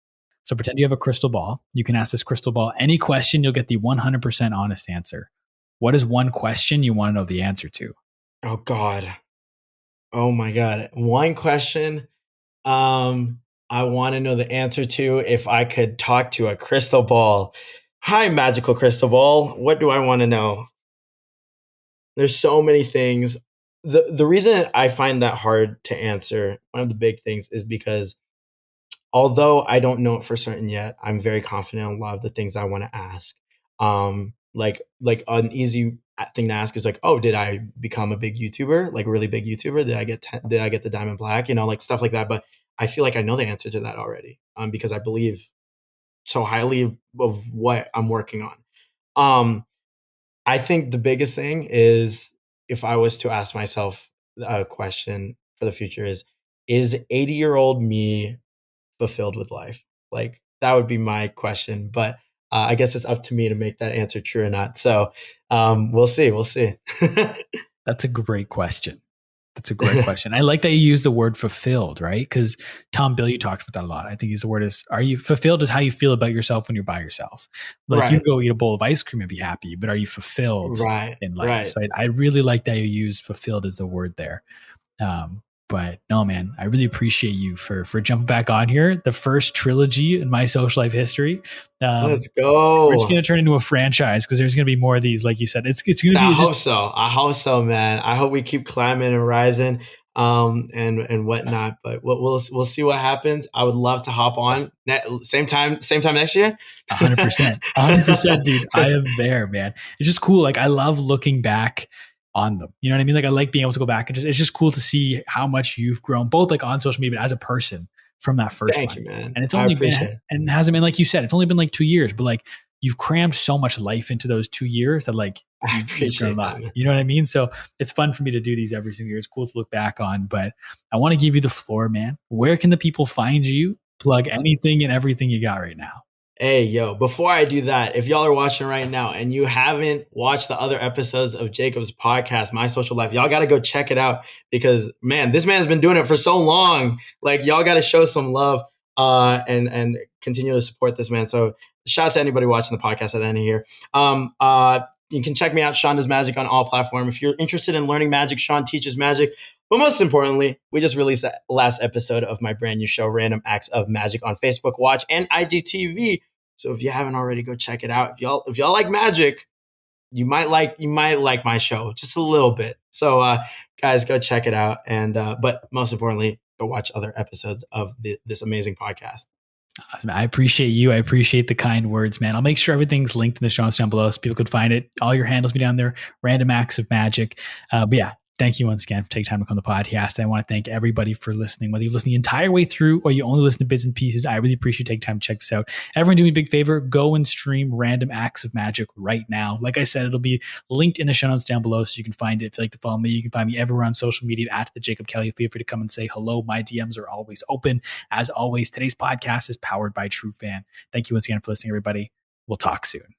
So pretend you have a crystal ball. You can ask this crystal ball any question. You'll get the 100% honest answer. What is one question you want to know the answer to? Oh God. Oh my God. One question. I want to know the answer to if I could talk to a crystal ball. Hi, magical crystal ball. What do I want to know? There's so many things. The reason I find that hard to answer, one of the big things, is because although I don't know it for certain yet, I'm very confident in a lot of the things I want to ask. Like an easy thing to ask is like, oh, did I become a big YouTuber, like a really big YouTuber? Did I get the diamond plaque? Like stuff like that. But I feel like I know the answer to that already, because I believe so highly of what I'm working on. I think the biggest thing is if I was to ask myself a question for the future is 80-year-old me fulfilled with life? Like that would be my question, but I guess it's up to me to make that answer true or not. So we'll see. We'll see. That's a great question. That's a great question. I like that you use the word fulfilled, right? Because Tom Bilyeu talks about that a lot. I think the word is, are you fulfilled is how you feel about yourself when you're by yourself. Like Right. you can go eat a bowl of ice cream and be happy, but are you fulfilled Right. in life? Right. So I really like that you use fulfilled as the word there. But no, man, I really appreciate you for jumping back on here. The first trilogy in my social life history. Let's go. We're just going to turn into a franchise because there's going to be more of these, like you said. It's going to be. I hope so. I hope so, man. I hope we keep climbing and rising, and whatnot. But we'll see what happens. I would love to hop on same time next year. 100%, dude. I am there, man. It's just cool. Like I love looking back on them. You know what I mean? Like I like being able to go back and it's just cool to see how much you've grown, both like on social media, but as a person from that first Thank one. you, man. And it's only been, and it hasn't been, like you said, it's only been like 2 years, but like you've crammed so much life into those 2 years that like you've grown a lot. You know what I mean? So it's fun for me to do these every single year. It's cool to look back on, but I want to give you the floor, man. Where can the people find you? Plug anything and everything you got right now. Hey, yo, before I do that, if y'all are watching right now and you haven't watched the other episodes of Jacob's podcast, My Social Life, y'all got to go check it out because, man, this man's been doing it for so long. Like, y'all got to show some love and continue to support this man. So, shout out to anybody watching the podcast at the end of here. You can check me out, Seandoesmagic, on all platforms. If you're interested in learning magic, Sean teaches magic. But most importantly, we just released the last episode of my brand new show, Random Acts of Magic, on Facebook Watch and IGTV. So if you haven't already, go check it out. If y'all like magic, you might like my show just a little bit. So guys, go check it out. And but most importantly, go watch other episodes of this amazing podcast. Awesome. I appreciate you. I appreciate the kind words, man. I'll make sure everything's linked in the show notes down below so people could find it. All your handles be down there. Random Acts of Magic. But yeah, thank you once again for taking time to come on the podcast. And I want to thank everybody for listening, whether you listen the entire way through or you only listen to bits and pieces. I really appreciate you taking time to check this out. Everyone do me a big favor, go and stream Random Acts of Magic right now. Like I said, it'll be linked in the show notes down below so you can find it. If you like to follow me, you can find me everywhere on social media at the Jacob Kelly. Feel free to come and say hello. My DMs are always open. As always, today's podcast is powered by TRUFAN. Thank you once again for listening, everybody. We'll talk soon.